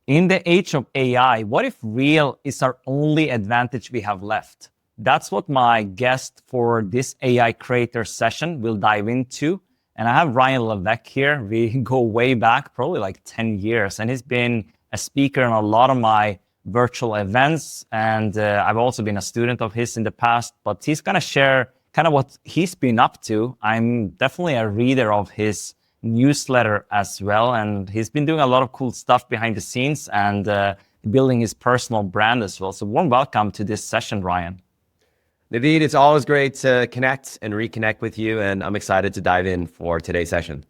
In the age of AI, what if real is our only advantage we have left? That's what my guest for this AI creator session will dive into. And I have Ryan Levesque here. We go way back, probably like 10 years. And he's been a speaker in a lot of my virtual events. And I've also been a student of his in the past. But he's going to share kind of what he's been up to. I'm definitely a reader of his newsletter as well, and he's been doing a lot of cool stuff behind the scenes and building his personal brand as well. So warm welcome to this session, Ryan. Naveed, it's always great to connect and reconnect with you, and I'm excited to dive in for today's session.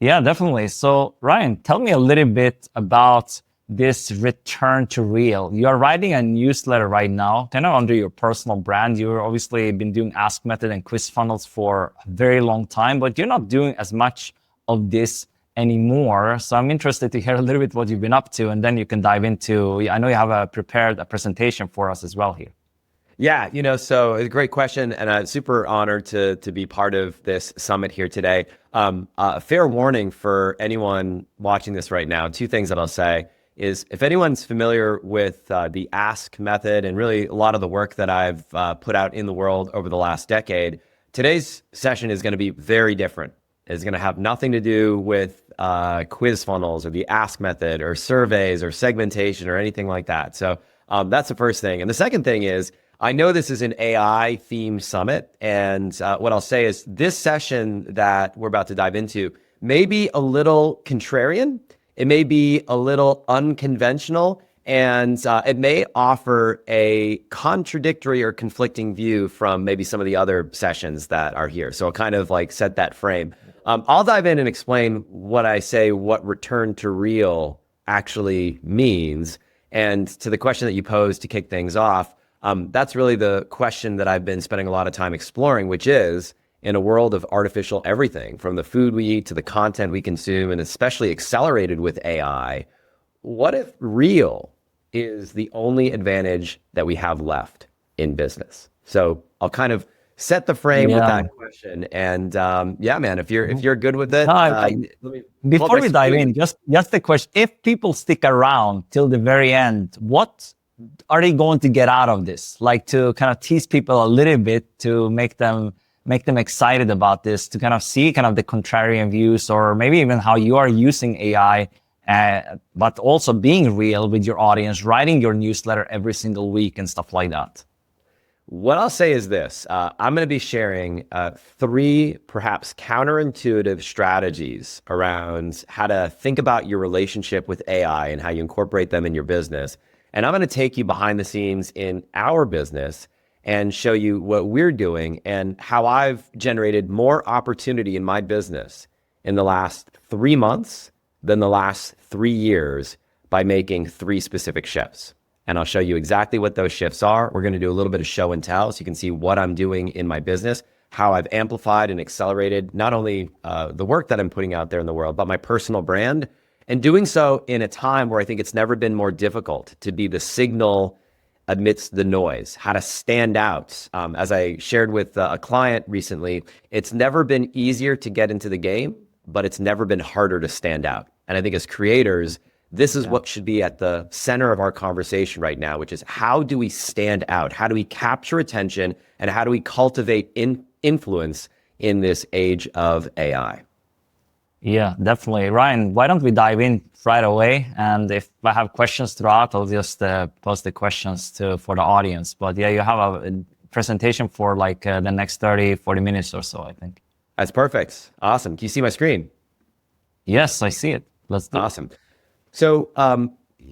Yeah, definitely. So Ryan, tell me a little bit about this return to real. You are writing a newsletter right now, kind of under your personal brand. You've obviously been doing Ask Method and quiz funnels for a very long time, but you're not doing as much of this anymore. So I'm interested to hear a little bit what you've been up to, and then you can dive into, I know you have prepared a presentation for us as well here. Yeah, so it's a great question, and I'm super honored to be part of this summit here today. Fair warning for anyone watching this right now, two things that I'll say is if anyone's familiar with the Ask method and really a lot of the work that I've put out in the world over the last decade, today's session is going to be very different. It's going to have nothing to do with quiz funnels or the Ask method or surveys or segmentation or anything like that. So that's the first thing. And the second thing is, I know this is an AI themed summit. And what I'll say is this session that we're about to dive into may be a little contrarian. It may be a little unconventional, and it may offer a contradictory or conflicting view from maybe some of the other sessions that are here. So I'll kind of like set that frame. I'll dive in and explain what return to real actually means. And to the question that you posed to kick things off, that's really the question that I've been spending a lot of time exploring, which is, in a world of artificial everything, from the food we eat to the content we consume, and especially accelerated with AI, what if real is the only advantage that we have left in business? So I'll kind of set the frame with that question. And yeah, man, if you're good with it, before we dive in, just the question: if people stick around till the very end, what are they going to get out of this? Like, to kind of tease people a little bit, to make them excited about this, to kind of see kind of the contrarian views, or maybe even how you are using AI, but also being real with your audience, writing your newsletter every single week and stuff like that. What I'll say is this. I'm going to be sharing 3 perhaps counterintuitive strategies around how to think about your relationship with AI and how you incorporate them in your business. And I'm going to take you behind the scenes in our business and show you what we're doing and how I've generated more opportunity in my business in the last 3 months than the last 3 years by making 3 specific shifts. And I'll show you exactly what those shifts are. We're going to do a little bit of show and tell so you can see what I'm doing in my business, how I've amplified and accelerated not only the work that I'm putting out there in the world, but my personal brand, and doing so in a time where I think it's never been more difficult to be the signal amidst the noise, how to stand out. As I shared with a client recently, it's never been easier to get into the game, but it's never been harder to stand out. And I think as creators, this is what should be at the center of our conversation right now, which is how do we stand out? How do we capture attention? And how do we cultivate influence in this age of AI? Yeah, definitely. Ryan, why don't we dive in right away? And if I have questions throughout, I'll just post the questions for the audience. But yeah, you have a presentation for like the next 30, 40 minutes or so, I think. That's perfect. Awesome. Can you see my screen? Yes, I see it. Let's do it. Awesome. So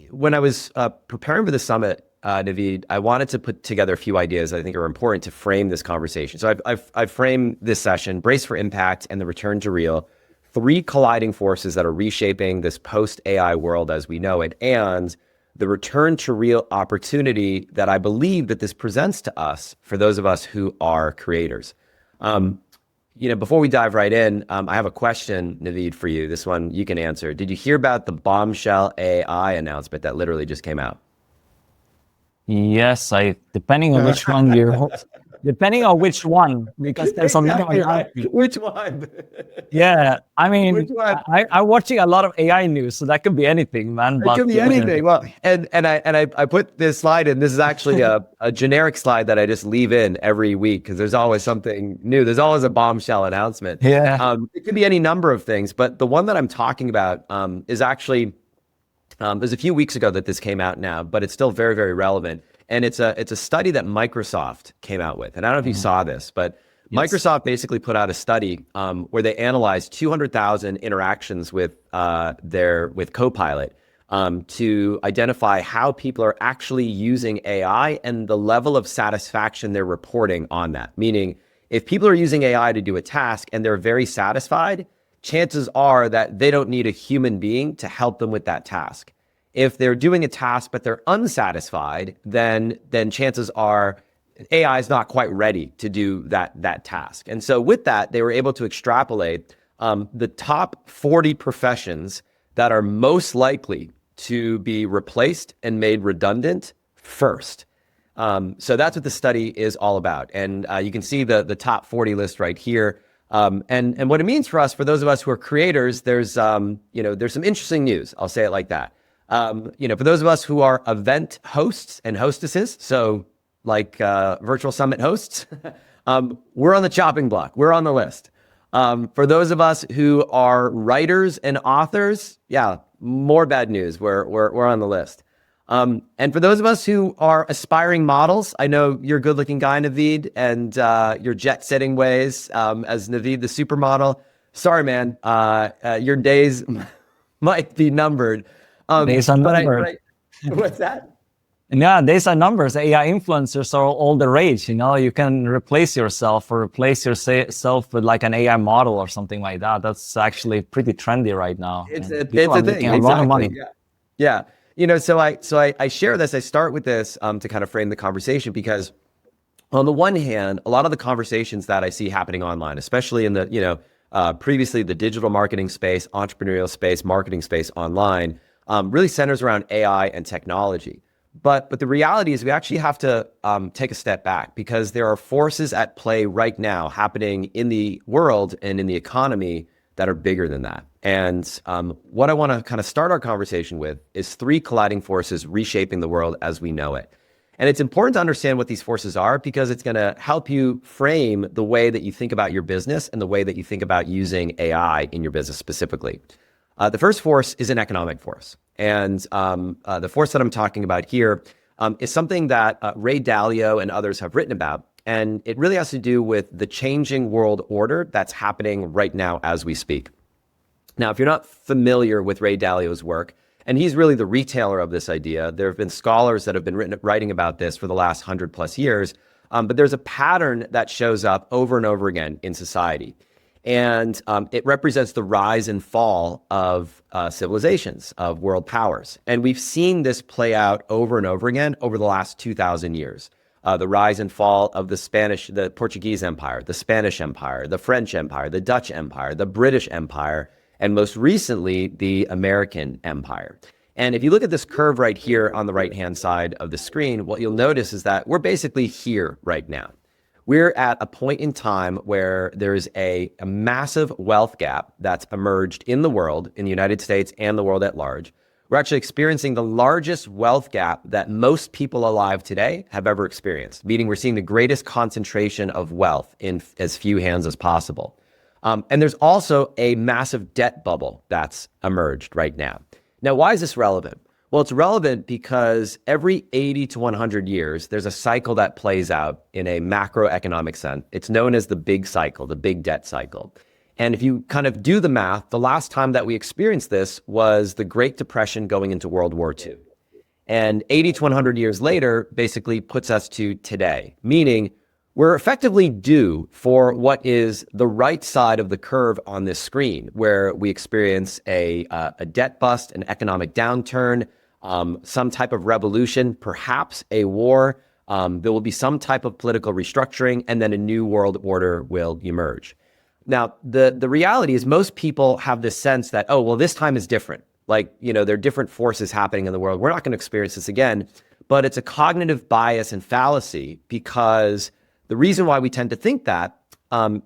when I was preparing for the summit, Naveed, I wanted to put together a few ideas that I think are important to frame this conversation. So I've framed this session, Brace for Impact and the Return to Real, 3 colliding forces that are reshaping this post-AI world as we know it, and the return to real opportunity that I believe that this presents to us for those of us who are creators. Before we dive right in, I have a question, Naveed, for you. This one you can answer. Did you hear about the bombshell AI announcement that literally just came out? Yes, depending on which one you're Depending on which one, because there's a lot of Exactly AI. right. Which one? Yeah, I Which mean, one? I'm watching a lot of AI news, so that could be anything, man. It But could be anything. Well, and I put this slide in. This is actually a generic slide that I just leave in every week because there's always something new. There's always a bombshell announcement. yeah, It could be any number of things, but the one that I'm talking about is actually there's a few weeks ago that this came out now, but it's still very, very relevant. And it's a study that Microsoft came out with. And I don't know if you saw this, but Yes. Microsoft basically put out a study where they analyzed 200,000 interactions with Copilot to identify how people are actually using AI and the level of satisfaction they're reporting on that. Meaning, if people are using AI to do a task and they're very satisfied, chances are that they don't need a human being to help them with that task. If they're doing a task but they're unsatisfied, then chances are AI is not quite ready to do that task. And so with that, they were able to extrapolate the top 40 professions that are most likely to be replaced and made redundant first. So that's what the study is all about. And you can see the top 40 list right here. And what it means for us, for those of us who are creators, there's some interesting news. I'll say it like that. For those of us who are event hosts and hostesses, so like virtual summit hosts, we're on the chopping block. We're on the list. For those of us who are writers and authors, yeah, more bad news. We're on the list. And for those of us who are aspiring models, I know you're a good-looking guy, Naveed, and your jet-setting ways as Naveed, the supermodel. Sorry, man, your days might be numbered. Days are numbered. What's that? Yeah, days are numbers. AI influencers are all the rage. You can replace yourself or replace yourself with like an AI model or something like that. That's actually pretty trendy right now. It's And a people are thing. making a lot of money. Yeah. So I share this. I start with this to kind of frame the conversation because on the one hand, a lot of the conversations that I see happening online, especially in the previously the digital marketing space, entrepreneurial space, marketing space online, really centers around AI and technology. But the reality is we actually have to take a step back because there are forces at play right now happening in the world and in the economy that are bigger than that. And what I want to kind of start our conversation with is three colliding forces reshaping the world as we know it. And it's important to understand what these forces are because it's going to help you frame the way that you think about your business and the way that you think about using AI in your business specifically. The first force is an economic force. And the force that I'm talking about here is something that Ray Dalio and others have written about. And it really has to do with the changing world order that's happening right now as we speak. Now, if you're not familiar with Ray Dalio's work, and he's really the retailer of this idea, there have been scholars that have been writing about this for the last 100 plus years, but there's a pattern that shows up over and over again in society. And it represents the rise and fall of civilizations, of world powers. And we've seen this play out over and over again over the last 2,000 years. The rise and fall of the Portuguese Empire, the Spanish Empire, the French Empire, the Dutch Empire, the British Empire, and most recently, the American Empire. And if you look at this curve right here on the right-hand side of the screen, what you'll notice is that we're basically here right now. We're at a point in time where there's a massive wealth gap that's emerged in the world, in the United States and the world at large. We're actually experiencing the largest wealth gap that most people alive today have ever experienced, meaning we're seeing the greatest concentration of wealth in as few hands as possible. And there's also a massive debt bubble that's emerged right now. Now, why is this relevant? Well, it's relevant because every 80 to 100 years, there's a cycle that plays out in a macroeconomic sense. It's known as the big cycle, the big debt cycle. And if you kind of do the math, the last time that we experienced this was the Great Depression going into World War II. And 80 to 100 years later basically puts us to today, meaning we're effectively due for what is the right side of the curve on this screen, where we experience a debt bust, an economic downturn, some type of revolution, perhaps a war. There will be some type of political restructuring, and then a new world order will emerge. Now, the reality is most people have this sense that, oh, well, this time is different. Like, there are different forces happening in the world. We're not going to experience this again. But it's a cognitive bias and fallacy because The reason why we tend to think that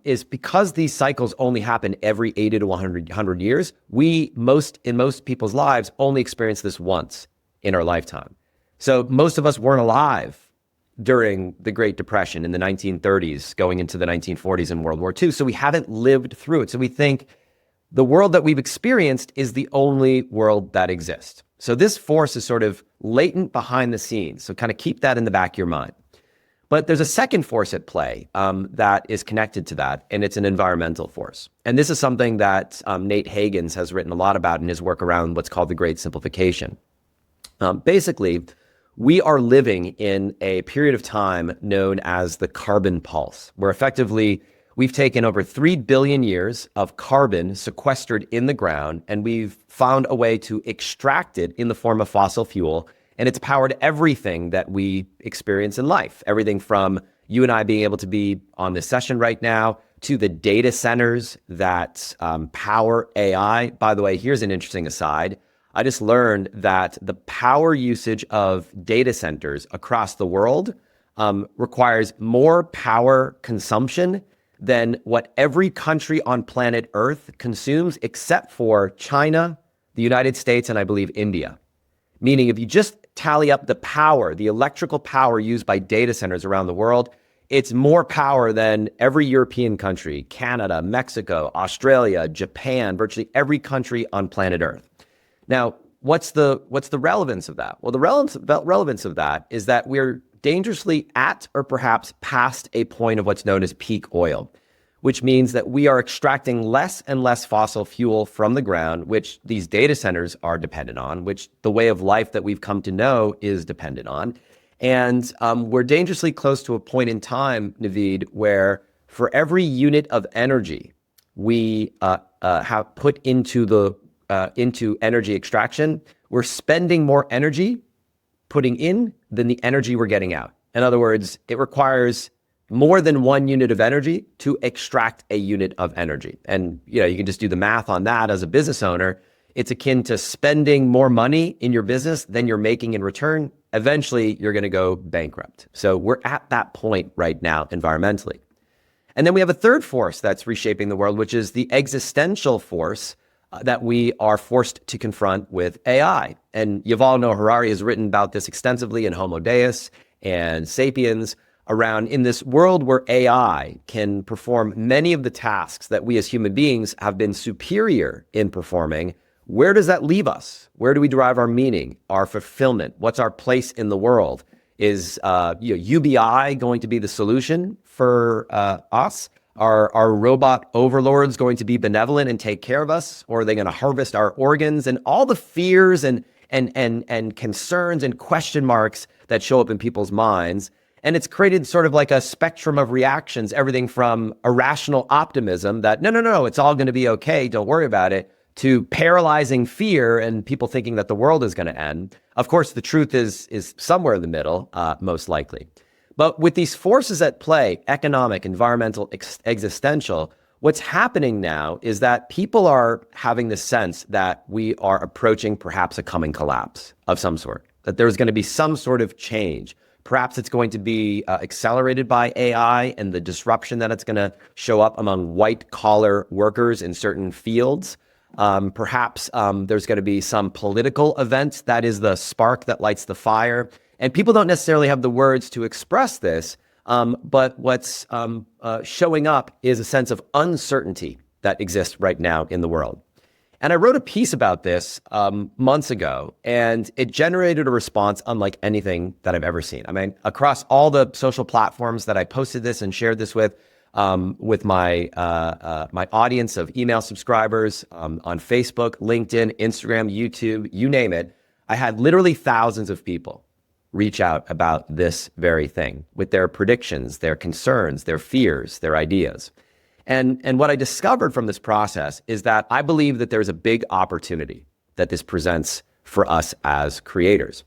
is because these cycles only happen every 80 to 100 years. In most people's lives, only experience this once in our lifetime. So most of us weren't alive during the Great Depression in the 1930s, going into the 1940s and World War II. So we haven't lived through it. So we think the world that we've experienced is the only world that exists. So this force is sort of latent behind the scenes. So kind of keep that in the back of your mind. But there's a second force at play that is connected to that, and it's an environmental force. And this is something that Nate Hagens has written a lot about in his work around what's called the Great Simplification. Basically, we are living in a period of time known as the carbon pulse, where effectively we've taken over 3 billion years of carbon sequestered in the ground, and we've found a way to extract it in the form of fossil fuel. And it's powered everything that we experience in life, everything from you and I being able to be on this session right now to the data centers that power AI. By the way, here's an interesting aside. I just learned that the power usage of data centers across the world requires more power consumption than what every country on planet Earth consumes, except for China, the United States, and I believe India. Meaning if you just tally up the power, the electrical power used by data centers around the world, it's more power than every European country, Canada, Mexico, Australia, Japan, virtually every country on planet Earth. Now, what's the relevance of that? Well, the relevance of that is that we're dangerously at or perhaps past a point of what's known as peak oil, which means that we are extracting less and less fossil fuel from the ground, which these data centers are dependent on, which the way of life that we've come to know is dependent on. And we're dangerously close to a point in time, Naveed, where for every unit of energy we have put into energy extraction, we're spending more energy putting in than the energy we're getting out. In other words, it requires more than one unit of energy to extract a unit of energy. And you can just do the math on that as a business owner. It's akin to spending more money in your business than you're making in return. Eventually, you're going to go bankrupt. So we're at that point right now environmentally. And then we have a third force that's reshaping the world, which is the existential force that we are forced to confront with AI. And Yuval Noah Harari has written about this extensively in Homo Deus and Sapiens, around in this world where AI can perform many of the tasks that we as human beings have been superior in performing. Where does that leave us? Where do we derive our meaning, our fulfillment? What's our place in the world? Is UBI going to be the solution for us? Are robot overlords going to be benevolent and take care of us? Or are they going to harvest our organs? And all the fears and concerns and question marks that show up in people's minds. And it's created sort of like a spectrum of reactions, everything from irrational optimism that, no, it's all going to be okay, don't worry about it, to paralyzing fear and people thinking that the world is going to end. Of course, the truth is somewhere in the middle, most likely. But with these forces at play, economic, environmental, existential, what's happening now is that people are having the sense that we are approaching perhaps a coming collapse of some sort, that there's going to be some sort of change. Perhaps it's going to be accelerated by AI and the disruption that it's going to show up among white-collar workers in certain fields. Perhaps there's going to be some political event that is the spark that lights the fire. And people don't necessarily have the words to express this, but what's showing up is a sense of uncertainty that exists right now in the world. And I wrote a piece about this months ago, and it generated a response unlike anything that I've ever seen. I mean, across all the social platforms that I posted this and shared this with my audience of email subscribers on Facebook, LinkedIn, Instagram, YouTube, you name it, I had literally thousands of people reach out about this very thing with their predictions, their concerns, their fears, their ideas. And what I discovered from this process is that I believe that there's a big opportunity that this presents for us as creators.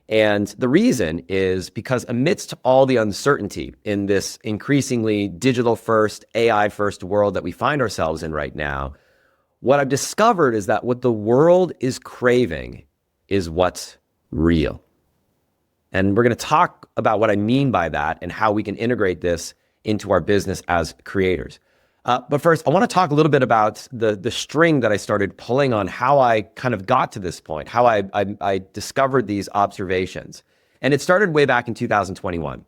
And the reason is because amidst all the uncertainty in this increasingly digital first, AI first world that we find ourselves in right now, what I've discovered is that what the world is craving is what's real. And we're going to talk about what I mean by that and how we can integrate this into our business as creators. But first, I want to talk a little bit about the string that I started pulling on how I kind of got to this point, how I discovered these observations. And it started way back in 2021.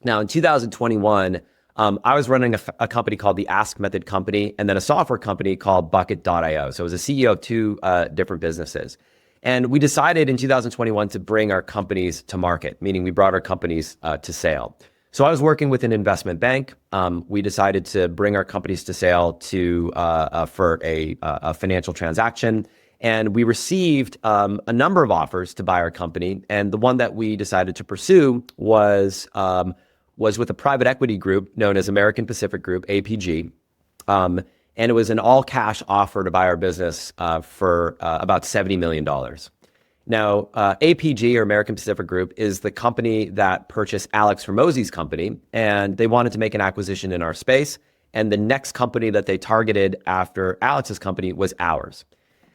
Now, in 2021, I was running a company called the Ask Method Company, and then a software company called Bucket.io. So I was a CEO of two different businesses. And we decided in 2021 to bring our companies to market, meaning we brought our companies to sale. So I was working with an investment bank. We decided to bring our companies to sale for a financial transaction. And we received a number of offers to buy our company. And the one that we decided to pursue was with a private equity group known as American Pacific Group, APG. And it was an all-cash offer to buy our business for about $70 million. Now, APG, or American Pacific Group, is the company that purchased Alex Hormozi's company, and they wanted to make an acquisition in our space. And the next company that they targeted after Alex's company was ours.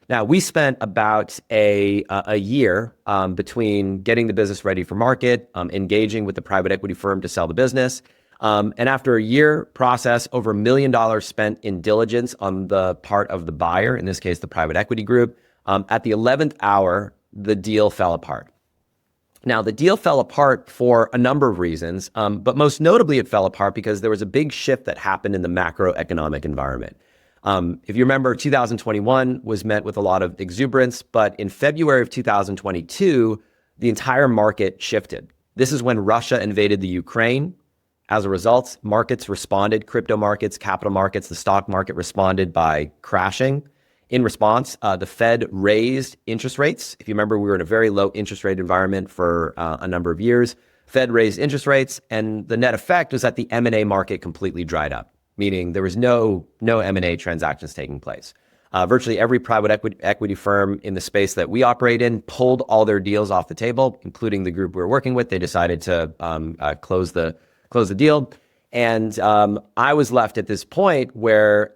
Now, we spent about a year between getting the business ready for market, engaging with the private equity firm to sell the business. And after a year process, over $1 million spent in diligence on the part of the buyer, in this case, the private equity group. At the 11th hour, the deal fell apart. Now, the deal fell apart for a number of reasons, but most notably, it fell apart because there was a big shift that happened in the macroeconomic environment. If you remember, 2021 was met with a lot of exuberance, but in February of 2022, the entire market shifted. This is when Russia invaded the Ukraine. As a result, markets responded, crypto markets, capital markets, the stock market responded by crashing. In response, the Fed raised interest rates. If you remember, we were in a very low interest rate environment for a number of years. Fed raised interest rates, and the net effect was that the M&A market completely dried up, meaning there was no M&A transactions taking place. Virtually every private equity firm in the space that we operate in pulled all their deals off the table, including the group we were working with. They decided to close the deal. And I was left at this point where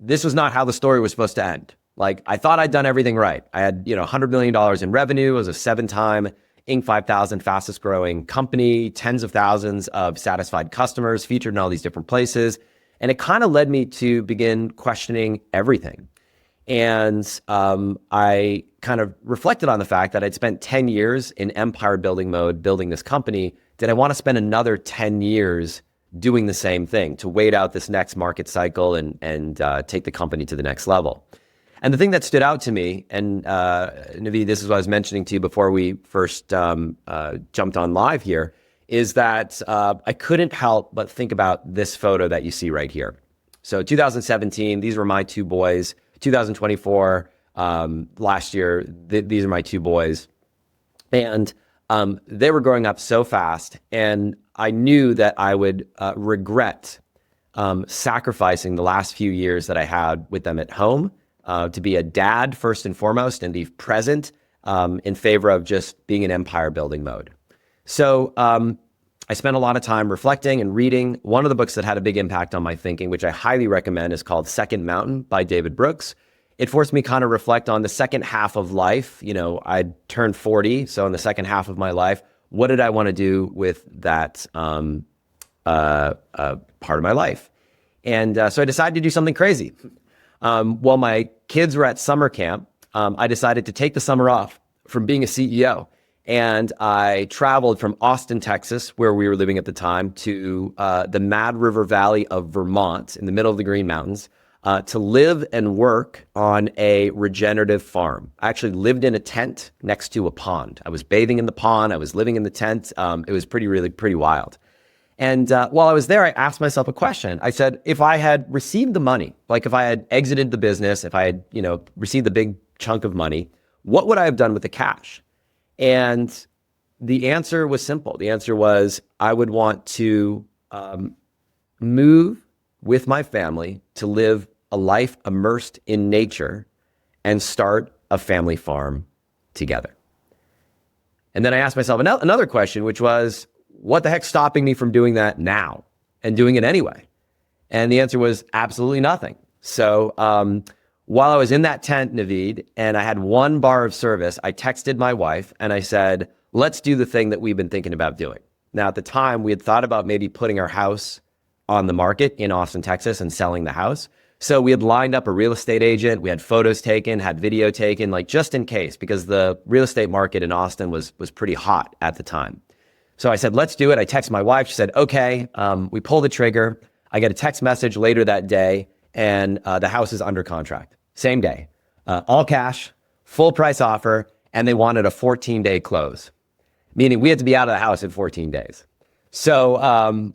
this was not how the story was supposed to end. Like, I thought I'd done everything right. I had, $100 million in revenue. It was a 7-time Inc. 5000 fastest growing company, tens of thousands of satisfied customers, featured in all these different places. And it kind of led me to begin questioning everything. And I kind of reflected on the fact that I'd spent 10 years in empire building mode, building this company. Did I want to spend another 10 years doing the same thing to wait out this next market cycle and take the company to the next level? And the thing that stood out to me, and Naveed, this is what I was mentioning to you before we first jumped on live here, is that I couldn't help but think about this photo that you see right here. So 2017, these were my two boys. 2024, last year, these are my two boys. And they were growing up so fast, and I knew that I would regret sacrificing the last few years that I had with them at home to be a dad first and foremost and be present in favor of just being in empire building mode. So I spent a lot of time reflecting and reading. One of the books that had a big impact on my thinking, which I highly recommend, is called Second Mountain by David Brooks. It forced me kind of reflect on the second half of life. I turned 40, so in the second half of my life, what did I want to do with that part of my life? And so I decided to do something crazy. While my kids were at summer camp, I decided to take the summer off from being a CEO. And I traveled from Austin, Texas, where we were living at the time, to the Mad River Valley of Vermont in the middle of the Green Mountains to live and work on a regenerative farm. I actually lived in a tent next to a pond. I was bathing in the pond. I was living in the tent. It was pretty wild. And while I was there, I asked myself a question. I said, if I had received the money, like if I had exited the business, if I had, received the big chunk of money, what would I have done with the cash? And the answer was simple. The answer was, I would want to move with my family to live a life immersed in nature and start a family farm together. And then I asked myself another question, which was, what the heck's stopping me from doing that now and doing it anyway? And the answer was absolutely nothing. So while I was in that tent, Naveed, and I had one bar of service, I texted my wife and I said, let's do the thing that we've been thinking about doing. Now, at the time, we had thought about maybe putting our house on the market in Austin, Texas, and selling the house. So we had lined up a real estate agent. We had photos taken, had video taken, like just in case, because the real estate market in Austin was pretty hot at the time. So I said, let's do it. I texted my wife. She said, okay. We pull the trigger. I get a text message later that day, and the house is under contract. Same day. All cash, full price offer, and they wanted a 14-day close, meaning we had to be out of the house in 14 days. So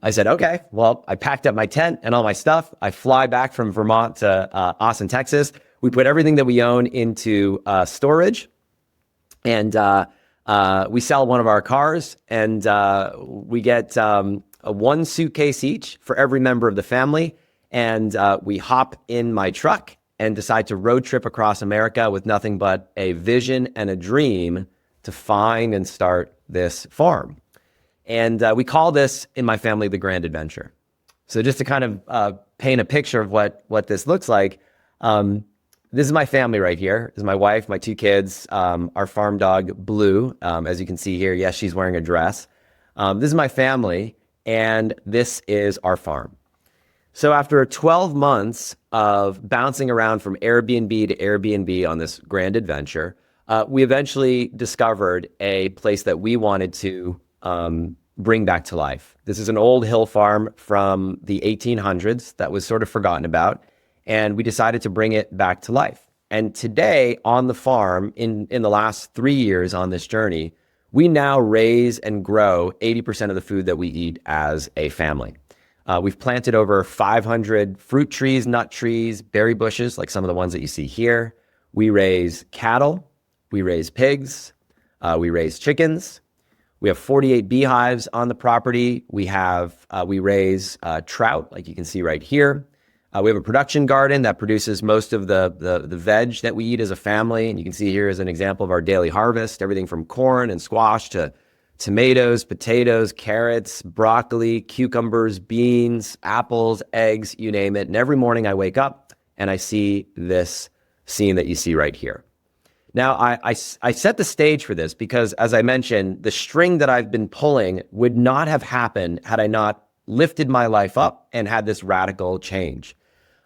I said, okay, well, I packed up my tent and all my stuff. I fly back from Vermont to Austin, Texas. We put everything that we own into storage, and we sell one of our cars, and we get a one suitcase each for every member of the family. And we hop in my truck and decide to road trip across America with nothing but a vision and a dream to find and start this farm. And we call this in my family the Grand Adventure. So just to kind of paint a picture of what this looks like, this is my family right here. This is my wife, my 2 kids, our farm dog, Blue. As you can see here, yes, she's wearing a dress. This is my family, and this is our farm. So after 12 months of bouncing around from Airbnb to Airbnb on this grand adventure, we eventually discovered a place that we wanted to bring back to life. This is an old hill farm from the 1800s that was sort of forgotten about, and we decided to bring it back to life. And today on the farm, in the last 3 years on this journey, we now raise and grow 80% of the food that we eat as a family. We've planted over 500 fruit trees, nut trees, berry bushes, like some of the ones that you see here. We raise cattle, we raise pigs, we raise chickens. We have 48 beehives on the property. We raise trout, like you can see right here. We have a production garden that produces most of the veg that we eat as a family. And you can see here is an example of our daily harvest, everything from corn and squash to tomatoes, potatoes, carrots, broccoli, cucumbers, beans, apples, eggs, you name it. And every morning I wake up and I see this scene that you see right here. Now, I set the stage for this because, as I mentioned, the string that I've been pulling would not have happened had I not lifted my life up and had this radical change.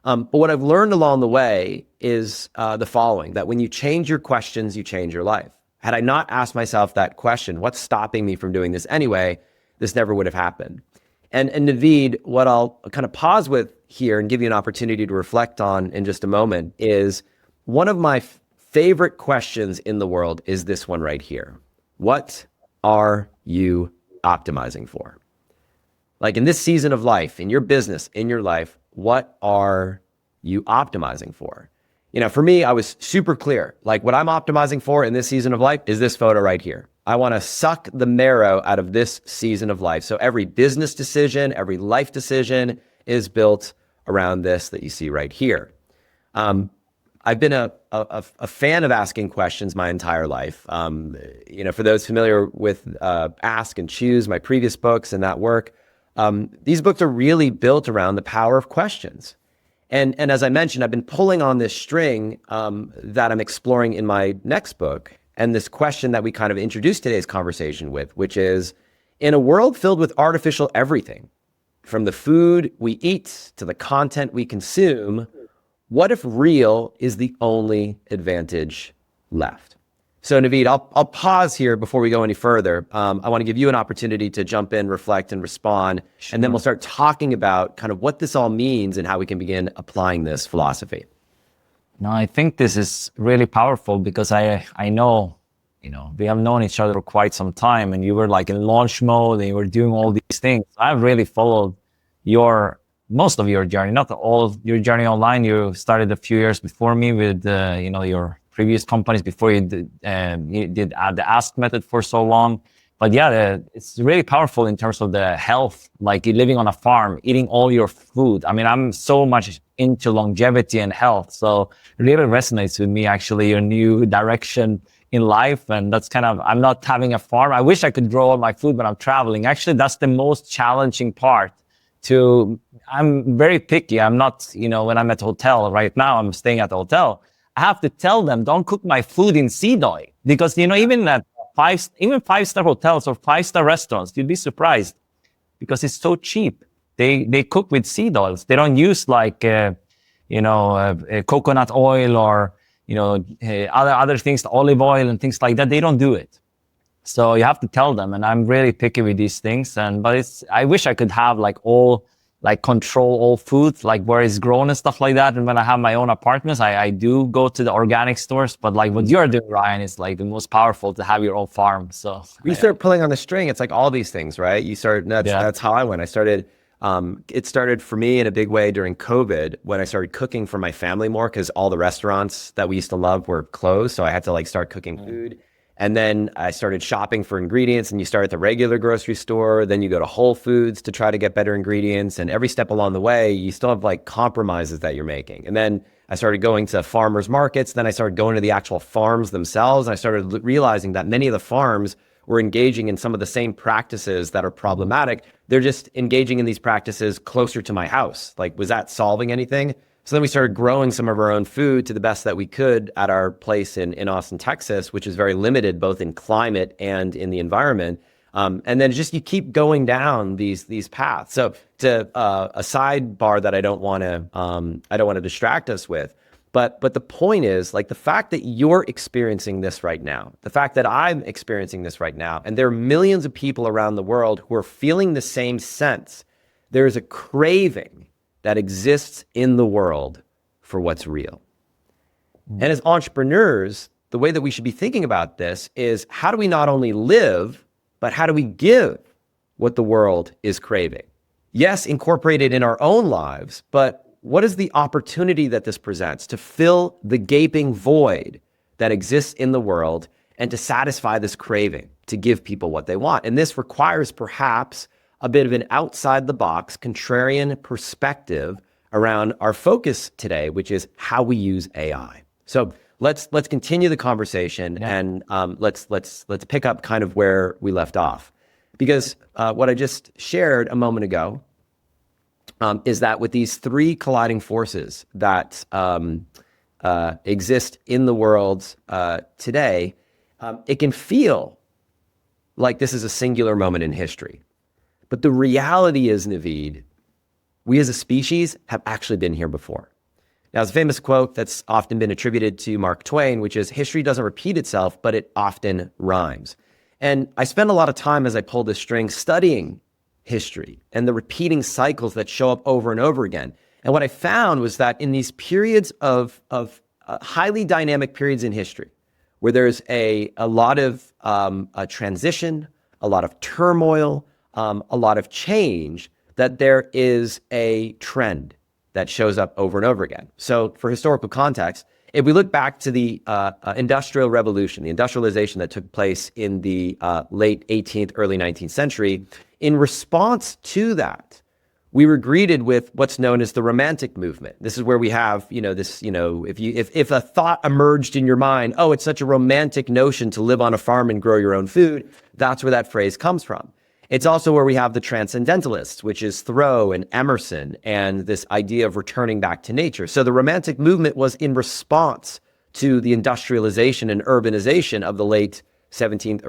But what I've learned along the way is the following, that when you change your questions, you change your life. Had I not asked myself that question, what's stopping me from doing this anyway, this never would have happened. And Naveed, what I'll kind of pause with here and give you an opportunity to reflect on in just a moment is one of my favorite questions in the world is this one right here. What are you optimizing for? Like in this season of life, in your business, in your life, what are you optimizing for? You know, for me, I was super clear. Like what I'm optimizing for in this season of life is this photo right here. I want to suck the marrow out of this season of life. So every business decision, every life decision is built around this that you see right here. I've been a fan of asking questions my entire life. You know, for those familiar with Ask and Choose, my previous books and that work, these books are really built around the power of questions. And as I mentioned, I've been pulling on this string that I'm exploring in my next book, and this question that we kind of introduced today's conversation with, which is, in a world filled with artificial everything, from the food we eat to the content we consume, what if real is the only advantage left? So Naveed, I'll pause here before we go any further. I want to give you an opportunity to jump in, reflect, and respond. Sure. And then we'll start talking about kind of what this all means and how we can begin applying this philosophy. No, I think this is really powerful because I know, you know, we have known each other for quite some time, and you were like in launch mode and you were doing all these things. I've really followed most of your journey, not all your journey online. You started a few years before me with, you know, your previous companies before you did the Ask method for so long. But yeah, it's really powerful in terms of the health, like living on a farm, eating all your food. I mean, I'm so much into longevity and health. So it really resonates with me, actually, your new direction in life. And that's kind of, I'm not having a farm. I wish I could grow all my food when I'm traveling. Actually, that's the most challenging part. I'm very picky. I'm not, you know, when I'm at the hotel right now, I'm staying at the hotel. I have to tell them, don't cook my food in seed oil, because, you know, even at five-star hotels or 5-star restaurants, you'd be surprised because it's so cheap. They cook with seed oils. They don't use like coconut oil or other things, olive oil and things like that. They don't do it. So you have to tell them. And I'm really picky with these things. But I wish I could have control all food, like where it's grown and stuff like that. And when I have my own apartments, I do go to the organic stores. But like what you're doing, Ryan, is like the most powerful, to have your own farm. So you start pulling on the string. It's like all these things, right? That's how I went. It started for me in a big way during COVID when I started cooking for my family more, because all the restaurants that we used to love were closed. So I had to like start cooking food. And then I started shopping for ingredients, and you start at the regular grocery store, then you go to Whole Foods to try to get better ingredients. And every step along the way, you still have like compromises that you're making. And then I started going to farmers markets. Then I started going to the actual farms themselves. And I started realizing that many of the farms were engaging in some of the same practices that are problematic. They're just engaging in these practices closer to my house. Like, was that solving anything? So then we started growing some of our own food to the best that we could at our place in Austin, Texas, which is very limited both in climate and in the environment. And then just you keep going down these paths. So to a sidebar that I don't want to distract us with, but the point is, like, the fact that you're experiencing this right now, the fact that I'm experiencing this right now, and there are millions of people around the world who are feeling the same sense. There is a craving that exists in the world for what's real. And as entrepreneurs, the way that we should be thinking about this is, how do we not only live, but how do we give what the world is craving? Yes, incorporate it in our own lives, but what is the opportunity that this presents to fill the gaping void that exists in the world and to satisfy this craving, to give people what they want? And this requires perhaps a bit of an outside the box, contrarian perspective around our focus today, which is how we use AI. So let's continue the conversation, and let's pick up kind of where we left off, because what I just shared a moment ago is that with these three colliding forces that exist in the world today, it can feel like this is a singular moment in history. But the reality is, Naveed, we as a species have actually been here before. Now, there's a famous quote that's often been attributed to Mark Twain, which is, history doesn't repeat itself, but it often rhymes. And I spent a lot of time as I pulled this string studying history and the repeating cycles that show up over and over again. And what I found was that in these periods of highly dynamic periods in history, where there's a lot of a transition, a lot of turmoil, a lot of change, that there is a trend that shows up over and over again. So for historical context, if we look back to the Industrial Revolution, the industrialization that took place in the late 18th, early 19th century, in response to that, we were greeted with what's known as the Romantic movement. This is where we have, if a thought emerged in your mind, oh, it's such a romantic notion to live on a farm and grow your own food, that's where that phrase comes from. It's also where we have the Transcendentalists, which is Thoreau and Emerson, and this idea of returning back to nature. So the Romantic movement was in response to the industrialization and urbanization of the late 17th,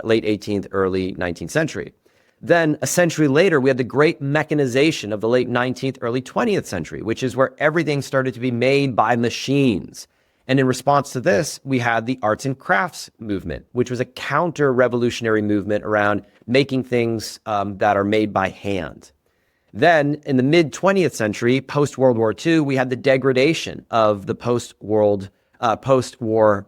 late 18th, early 19th century. Then a century later, we had the great mechanization of the late 19th, early 20th century, which is where everything started to be made by machines. And in response to this, we had the arts and crafts movement, which was a counter-revolutionary movement around making things that are made by hand. Then in the mid-20th century, post-World War II, we had the degradation of the post-war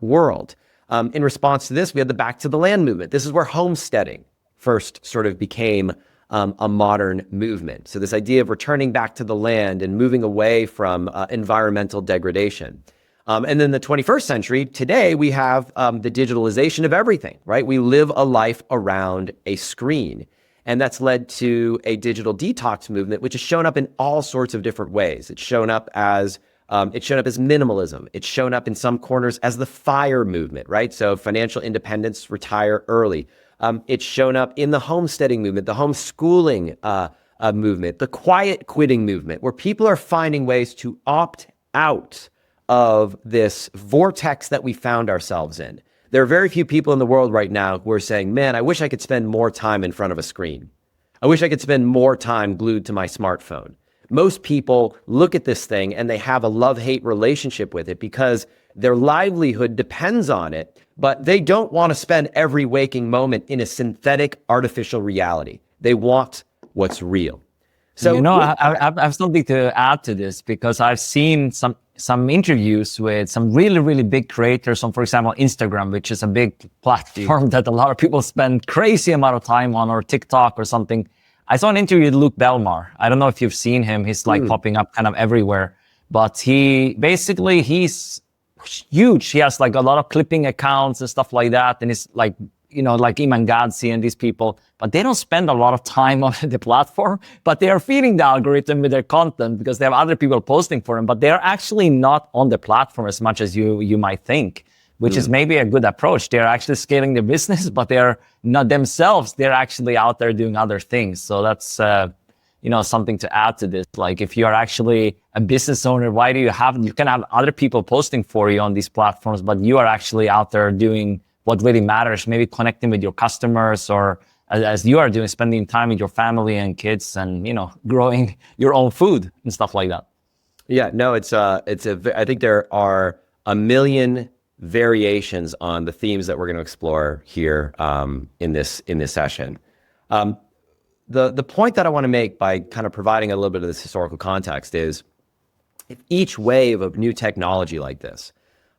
world. In response to this, we had the Back to the Land movement. This is where homesteading first sort of became a modern movement. So this idea of returning back to the land and moving away from environmental degradation. And then the 21st century, today we have the digitalization of everything, right? We live a life around a screen. And that's led to a digital detox movement, which has shown up in all sorts of different ways. It's shown up as minimalism. It's shown up in some corners as the FIRE movement, right? So financial independence, retire early. It's shown up in the homesteading movement, the homeschooling movement, the quiet quitting movement, where people are finding ways to opt out of this vortex that we found ourselves in. There are very few people in the world right now who are saying, man, I wish I could spend more time in front of a screen. I wish I could spend more time glued to my smartphone. Most people look at this thing and they have a love-hate relationship with it because their livelihood depends on it, but they don't want to spend every waking moment in a synthetic artificial reality. They want what's real. So, I have something to add to this, because I've seen some interviews with some really, really big creators on, for example, Instagram, which is a big platform that a lot of people spend crazy amount of time on, or TikTok or something. I saw an interview with Luke Belmar. I don't know if you've seen him. He's like popping up kind of everywhere, but he's huge. He has like a lot of clipping accounts and stuff like that. And it's like, like Iman Gadzi and these people, but they don't spend a lot of time on the platform, but they are feeding the algorithm with their content because they have other people posting for them, but they're actually not on the platform as much as you might think, which is maybe a good approach. They're actually scaling their business, but they're not themselves. They're actually out there doing other things. So that's, something to add to this. Like, if you are actually a business owner, why do you can have other people posting for you on these platforms, but you are actually out there doing what really matters, maybe connecting with your customers, or as you are doing, spending time with your family and kids, and, growing your own food and stuff like that. Yeah, no, I think there are a million variations on the themes that we're going to explore here in this session. The point that I want to make by kind of providing a little bit of this historical context is, if each wave of new technology like this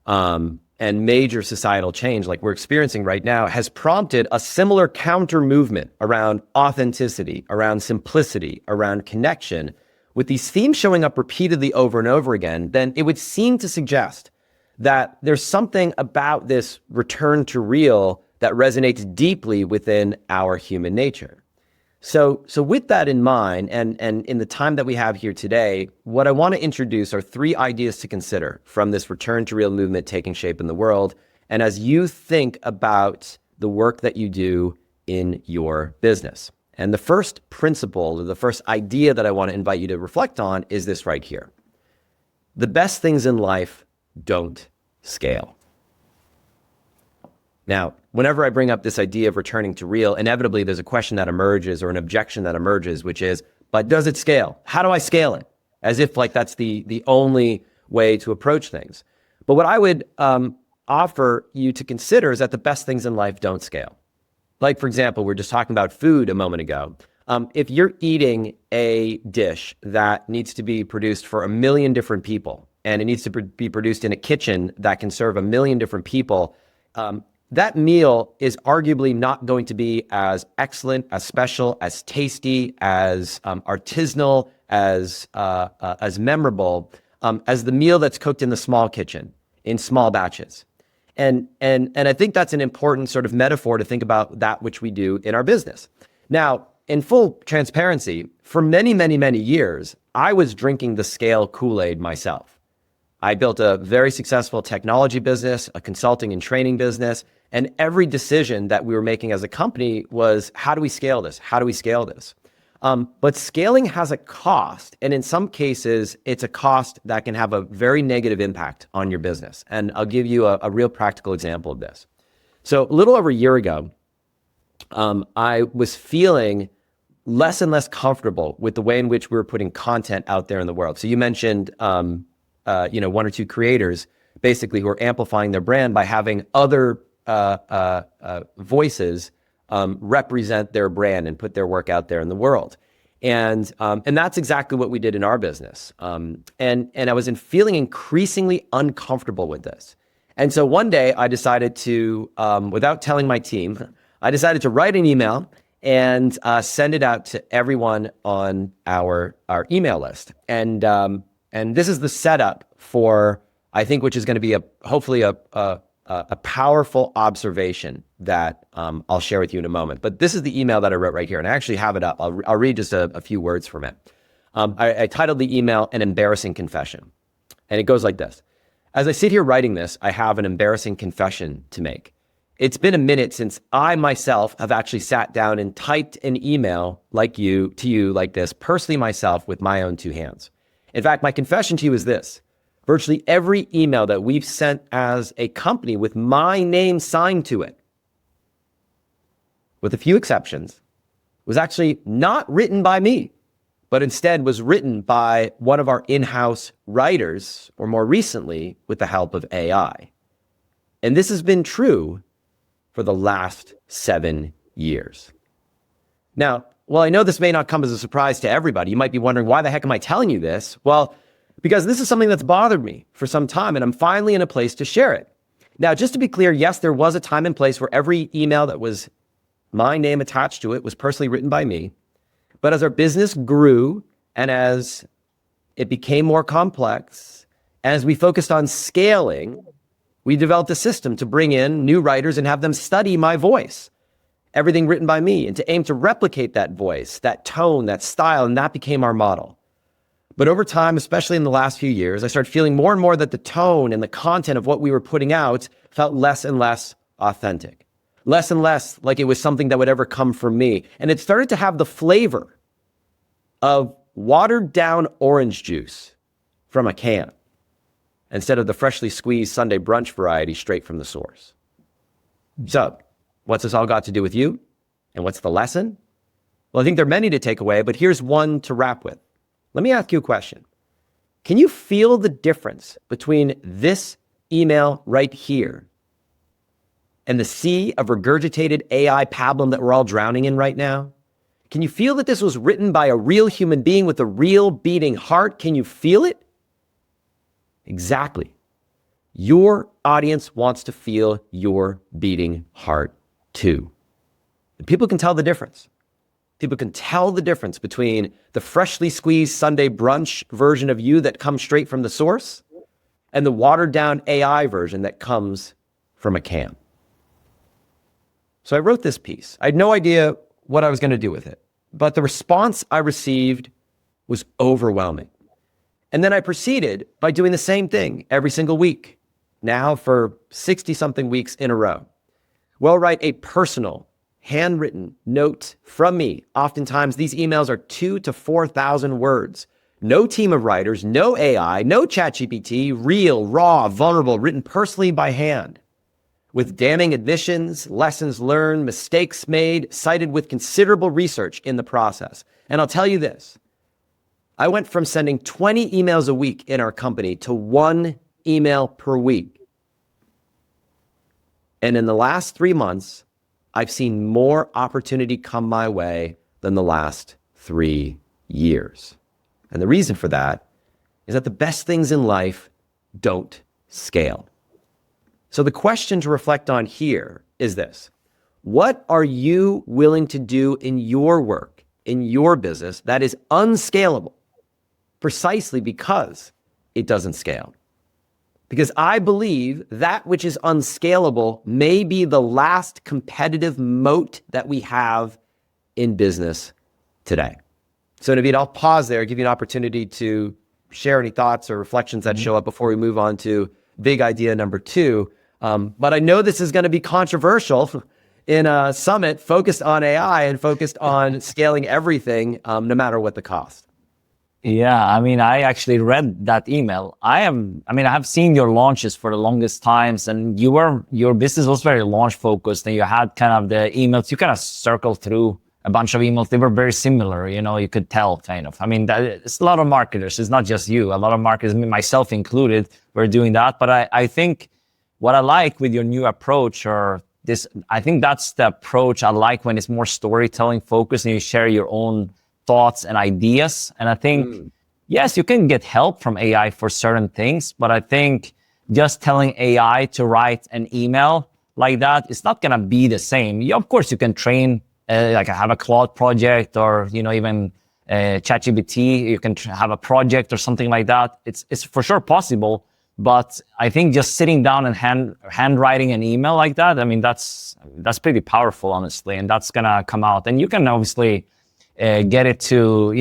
and major societal change like we're experiencing right now has prompted a similar counter movement around authenticity, around simplicity, around connection, with these themes showing up repeatedly over and over again, then it would seem to suggest that there's something about this return to real that resonates deeply within our human nature. So with that in mind, and in the time that we have here today, what I want to introduce are 3 ideas to consider from this return to real movement taking shape in the world, and as you think about the work that you do in your business. And the first principle, or the first idea that I want to invite you to reflect on, is this right here. The best things in life don't scale. Now, whenever I bring up this idea of returning to real, inevitably there's a question that emerges, or an objection that emerges, which is, but does it scale? How do I scale it? As if like that's the only way to approach things. But what I would offer you to consider is that the best things in life don't scale. Like, for example, we're just talking about food a moment ago. If you're eating a dish that needs to be produced for 1 million different people, and it needs to be produced in a kitchen that can serve 1 million different people, that meal is arguably not going to be as excellent, as special, as tasty, as artisanal, as memorable as the meal that's cooked in the small kitchen in small batches. And I think that's an important sort of metaphor to think about that which we do in our business. Now, in full transparency, for many, many, many years, I was drinking the scale Kool-Aid myself. I built a very successful technology business, a consulting and training business, and every decision that we were making as a company was, how do we scale this? How do we scale this? But scaling has a cost, and in some cases, it's a cost that can have a very negative impact on your business. And I'll give you a real practical example of this. So a little over a year ago, I was feeling less and less comfortable with the way in which we were putting content out there in the world. So you mentioned, 1 or 2 creators basically who are amplifying their brand by having other voices represent their brand and put their work out there in the world. And that's exactly what we did in our business. And I was feeling increasingly uncomfortable with this. And so one day I decided to, without telling my team, I decided to write an email and send it out to everyone on our email list. And this is the setup for, I think, which is going to be hopefully a powerful observation that I'll share with you in a moment. But this is the email that I wrote right here, and I actually have it up. I'll read just a few words from it. I titled the email "An Embarrassing Confession," and it goes like this. As I sit here writing this, I have an embarrassing confession to make. It's been a minute since I myself have actually sat down and typed an email to you like this, personally myself, with my own 2 hands. In fact, my confession to you is this. Virtually every email that we've sent as a company with my name signed to it, with a few exceptions, was actually not written by me, but instead was written by one of our in-house writers, or more recently, with the help of AI. And this has been true for the last 7 years. Now, well, I know this may not come as a surprise to everybody. You might be wondering, why the heck am I telling you this? Well, because this is something that's bothered me for some time, and I'm finally in a place to share it. Now, just to be clear, yes, there was a time and place where every email that was my name attached to it was personally written by me. But as our business grew and as it became more complex, as we focused on scaling, we developed a system to bring in new writers and have them study my voice, everything written by me, and to aim to replicate that voice, that tone, that style, and that became our model. But over time, especially in the last few years, I started feeling more and more that the tone and the content of what we were putting out felt less and less authentic, less and less like it was something that would ever come from me. And it started to have the flavor of watered down orange juice from a can instead of the freshly squeezed Sunday brunch variety straight from the source. So, what's this all got to do with you? And what's the lesson? Well, I think there are many to take away, but here's one to wrap with. Let me ask you a question. Can you feel the difference between this email right here and the sea of regurgitated AI pablum that we're all drowning in right now? Can you feel that this was written by a real human being with a real beating heart? Can you feel it? Exactly. Your audience wants to feel your beating heart too. And people can tell the difference. People can tell the difference between the freshly squeezed Sunday brunch version of you that comes straight from the source and the watered down AI version that comes from a can. So I wrote this piece. I had no idea what I was going to do with it, but the response I received was overwhelming. And then I proceeded by doing the same thing every single week, now for 60-something weeks in a row. We'll write a personal, handwritten note from me. Oftentimes, these emails are 2,000 to 4,000 words. No team of writers, no AI, no ChatGPT, real, raw, vulnerable, written personally by hand, with damning admissions, lessons learned, mistakes made, cited with considerable research in the process. And I'll tell you this, I went from sending 20 emails a week in our company to 1 email per week. And in the last 3 months, I've seen more opportunity come my way than the last 3 years. And the reason for that is that the best things in life don't scale. So the question to reflect on here is this: what are you willing to do in your work, in your business, that is unscalable, precisely because it doesn't scale? Because I believe that which is unscalable may be the last competitive moat that we have in business today. So Naveed, I'll pause there, give you an opportunity to share any thoughts or reflections that show up before we move on to big idea number 2. But I know this is going to be controversial in a summit focused on AI and focused on scaling everything, no matter what the cost. Yeah, I mean, I actually read that email. I have seen your launches for the longest times, and your business was very launch focused, and you had kind of the emails, you kind of circled through a bunch of emails. They were very similar, you could tell kind of. I mean, it's a lot of marketers. It's not just you. A lot of marketers, myself included, were doing that. But I think what I like with your new approach, I think that's the approach I like, when it's more storytelling focused and you share your own thoughts and ideas. And I think, yes, you can get help from AI for certain things, but I think just telling AI to write an email like that, it's not gonna be the same. Of course, you can train, like have a Claude project, or even ChatGPT. You can have a project or something like that. It's for sure possible. But I think just sitting down and handwriting an email like that, I mean, that's pretty powerful, honestly, and that's gonna come out. And you can obviously get it to,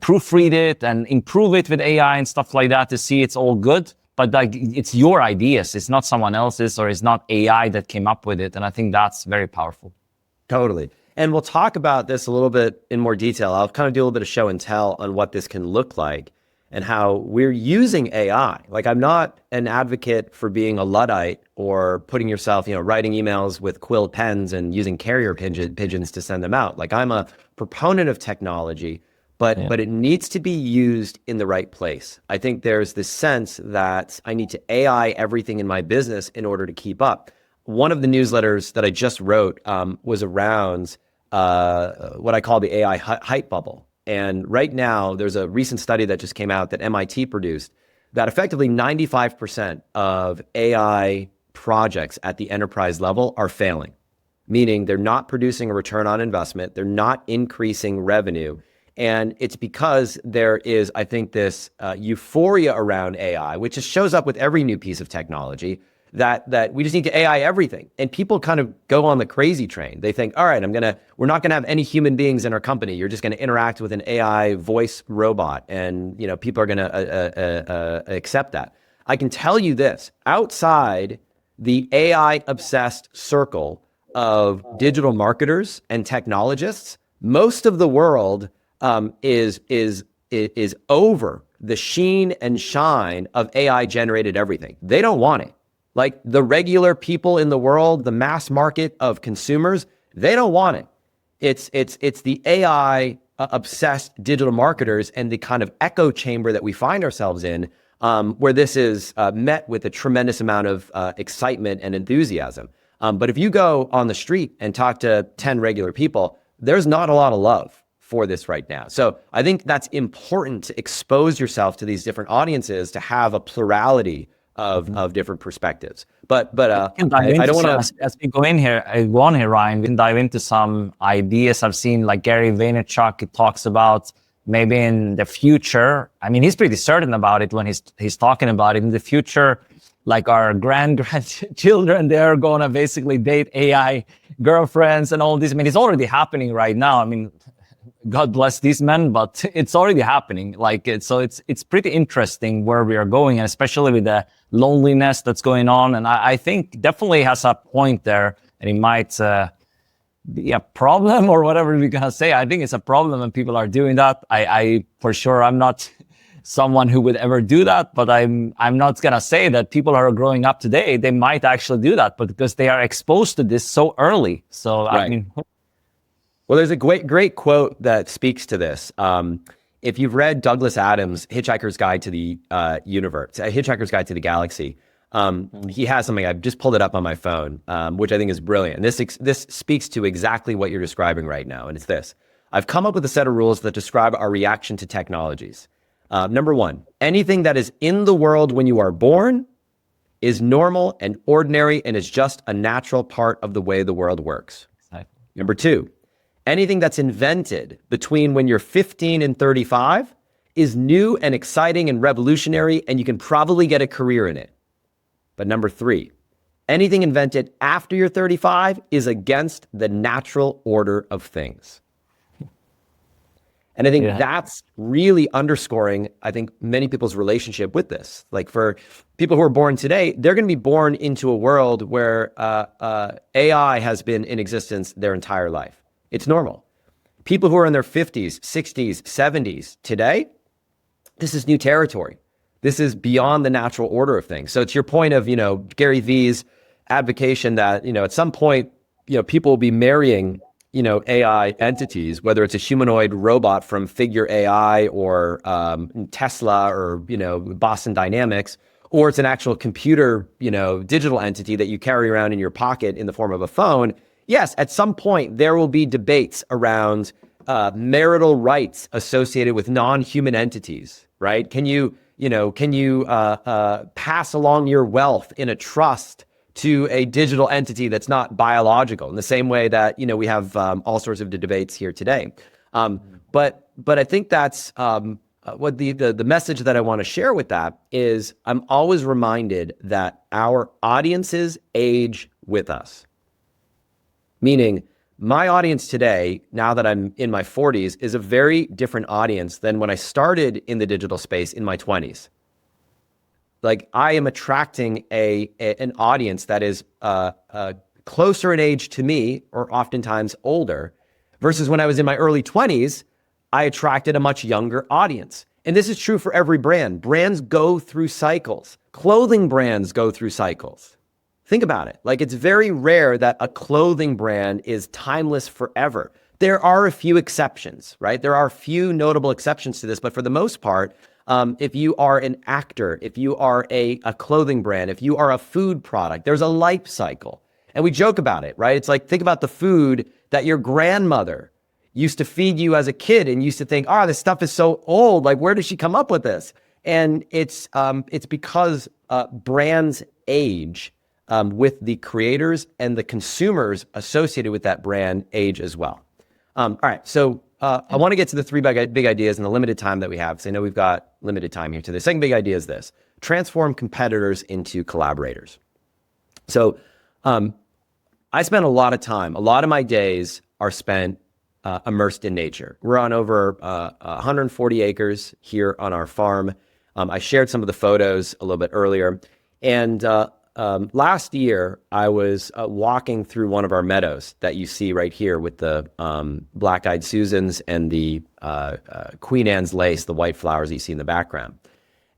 proofread it and improve it with AI and stuff like that to see it's all good. But like, it's your ideas. It's not someone else's, or it's not AI that came up with it. And I think that's very powerful. Totally. And we'll talk about this a little bit in more detail. I'll kind of do a little bit of show and tell on what this can look like. and how we're using AI. Like, I'm not an advocate for being a Luddite or putting yourself, writing emails with quill pens and using carrier pigeons to send them out. Like, I'm a proponent of technology, but it needs to be used in the right place. I think there's this sense that I need to AI everything in my business in order to keep up. One of the newsletters that I just wrote was around what I call the AI hype bubble. And right now, there's a recent study that just came out that MIT produced that effectively 95% of AI projects at the enterprise level are failing, meaning they're not producing a return on investment, they're not increasing revenue. And it's because there is, I think, this euphoria around AI, which just shows up with every new piece of technology, that we just need to AI everything. And people kind of go on the crazy train. They think, all right, we're not gonna have any human beings in our company. You're just gonna interact with an AI voice robot, and people are gonna accept that. I can tell you this: outside the AI obsessed circle of digital marketers and technologists, most of the world is over the sheen and shine of AI generated everything. They don't want it. Like, the regular people in the world, the mass market of consumers, they don't want it. It's the AI obsessed digital marketers and the kind of echo chamber that we find ourselves in, where this is met with a tremendous amount of excitement and enthusiasm. But if you go on the street and talk to 10 regular people, there's not a lot of love for this right now. So I think that's important, to expose yourself to these different audiences, to have a plurality of different perspectives. But I don't want to. As we go on here, Ryan, we can dive into some ideas I've seen, like Gary Vaynerchuk. It talks about maybe in the future. I mean, he's pretty certain about it when he's talking about it. In the future, like our grandchildren, they're going to basically date AI girlfriends and all this. I mean, it's already happening right now. I mean, God bless these men, but it's already happening. So it's pretty interesting where we are going, and especially with the loneliness that's going on. And I think definitely has a point there, and it might be a problem or whatever we're gonna say. I think it's a problem when people are doing that. I for sure, I'm not someone who would ever do that, but I'm not gonna say that people are growing up today, they might actually do that, but because they are exposed to this so early. So right. I mean. Well, there's a great quote that speaks to this. If you've read Douglas Adams' Hitchhiker's Guide to the Universe, Hitchhiker's Guide to the Galaxy, he has something. I've just pulled it up on my phone, which I think is brilliant. And this speaks to exactly what you're describing right now. And it's this: I've come up with a set of rules that describe our reaction to technologies. Number one, anything that is in the world when you are born is normal and ordinary and is just a natural part of the way the world works. Exactly. Number two, anything that's invented between when you're 15 and 35 is new and exciting and revolutionary, and you can probably get a career in it. But number three, anything invented after you're 35 is against the natural order of things. And I think that's really underscoring, I think, many people's relationship with this. Like, for people who are born today, they're going to be born into a world where AI has been in existence their entire life. It's normal. People who are in their 50s, 60s, 70s today, this is new territory. This is beyond the natural order of things. So it's your point of, Gary V's advocation that, at some point, people will be marrying, AI entities, whether it's a humanoid robot from Figure AI or Tesla or, Boston Dynamics, or it's an actual computer, digital entity that you carry around in your pocket in the form of a phone. Yes, at some point, there will be debates around marital rights associated with non-human entities, right? Can you pass along your wealth in a trust to a digital entity that's not biological, in the same way that, we have all sorts of debates here today. But I think that's what the message that I want to share with that is, I'm always reminded that our audiences age with us. Meaning, my audience today, now that I'm in my 40s, is a very different audience than when I started in the digital space in my 20s. Like, I am attracting an audience that is closer in age to me, or oftentimes older, versus when I was in my early 20s, I attracted a much younger audience. And this is true for every brand. Brands go through cycles. Clothing brands go through cycles. Think about it. Like, it's very rare that a clothing brand is timeless forever. There are a few exceptions, right? There are a few notable exceptions to this, but for the most part, if you are an actor, if you are a clothing brand, if you are a food product, there's a life cycle. And we joke about it, right? It's like, think about the food that your grandmother used to feed you as a kid and used to think, oh, this stuff is so old. Like, where did she come up with this? And it's because brands age with the creators and the consumers associated with that brand age as well. All right, so I want to get to the three big ideas in the limited time that we have, because I know we've got limited time here. So the second big idea is this: transform competitors into collaborators. So I spend a lot of my days are spent immersed in nature. We're on over 140 acres here on our farm. I shared some of the photos a little bit earlier. And last year, I was walking through one of our meadows that you see right here with the black-eyed Susans and the Queen Anne's lace, the white flowers that you see in the background.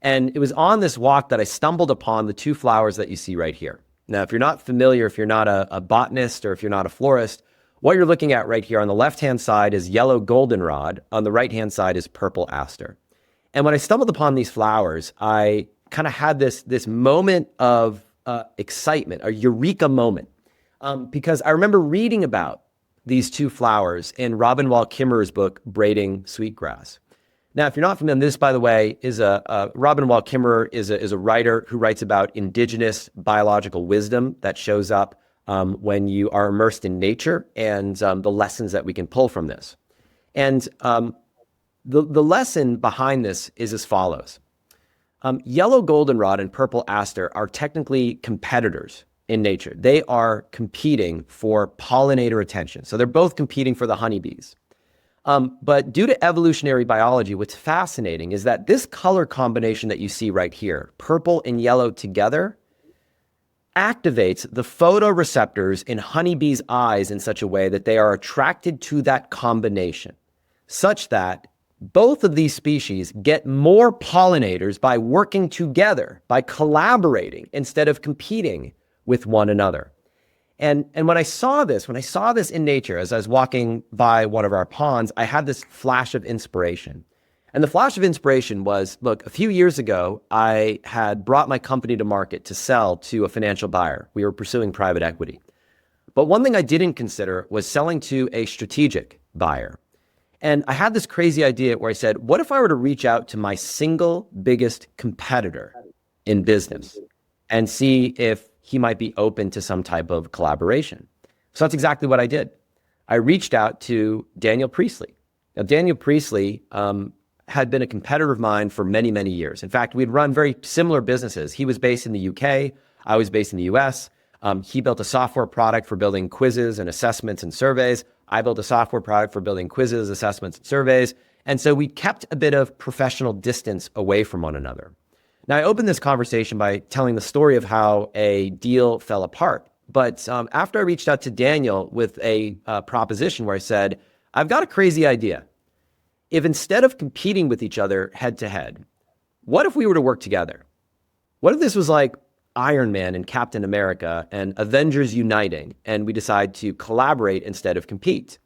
And it was on this walk that I stumbled upon the two flowers that you see right here. Now, if you're not familiar, if you're not a botanist or if you're not a florist, what you're looking at right here on the left-hand side is yellow goldenrod. On the right-hand side is purple aster. And when I stumbled upon these flowers, I kind of had this moment of excitement, a eureka moment, because I remember reading about these two flowers in Robin Wall Kimmerer's book, Braiding Sweetgrass. Now, if you're not familiar, this, by the way, is Robin Wall Kimmerer is a writer who writes about indigenous biological wisdom that shows up when you are immersed in nature and the lessons that we can pull from this. And the lesson behind this is as follows. Yellow goldenrod and purple aster are technically competitors in nature. They are competing for pollinator attention. So they're both competing for the honeybees. But due to evolutionary biology, what's fascinating is that this color combination that you see right here, purple and yellow together, activates the photoreceptors in honeybees' eyes in such a way that they are attracted to that combination, such that both of these species get more pollinators by working together, by collaborating instead of competing with one another. And when I saw this in nature, as I was walking by one of our ponds, I had this flash of inspiration. And the flash of inspiration was, look, a few years ago, I had brought my company to market to sell to a financial buyer. We were pursuing private equity. But one thing I didn't consider was selling to a strategic buyer. And I had this crazy idea where I said, what if I were to reach out to my single biggest competitor in business and see if he might be open to some type of collaboration? So that's exactly what I did. I reached out to Daniel Priestley. Now, Daniel Priestley had been a competitor of mine for many, many years. In fact, we'd run very similar businesses. He was based in the UK. I was based in the US. He built a software product for building quizzes and assessments and surveys. I built a software product for building quizzes, assessments, and surveys. And so we kept a bit of professional distance away from one another. Now, I opened this conversation by telling the story of how a deal fell apart. But after I reached out to Daniel with a proposition where I said, I've got a crazy idea. If instead of competing with each other head to head, what if we were to work together? What if this was like Iron Man and Captain America and Avengers uniting, and we decide to collaborate instead of compete?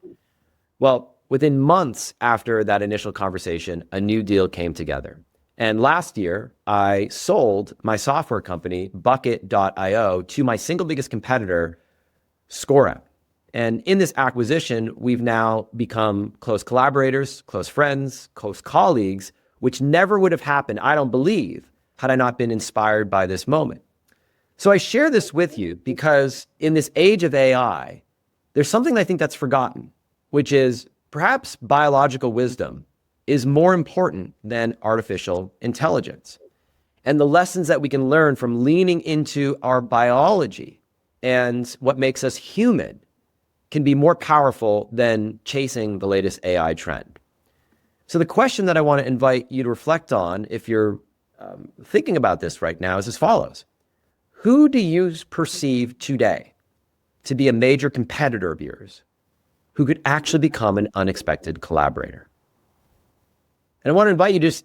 Well, within months after that initial conversation, a new deal came together. And last year, I sold my software company, Bucket.io, to my single biggest competitor, ScoreApp. And in this acquisition, we've now become close collaborators, close friends, close colleagues, which never would have happened, I don't believe, had I not been inspired by this moment. So I share this with you because in this age of AI, there's something I think that's forgotten, which is perhaps biological wisdom is more important than artificial intelligence. And the lessons that we can learn from leaning into our biology and what makes us human can be more powerful than chasing the latest AI trend. So the question that I want to invite you to reflect on, if you're thinking about this right now, is as follows. Who do you perceive today to be a major competitor of yours who could actually become an unexpected collaborator? And I want to invite you to just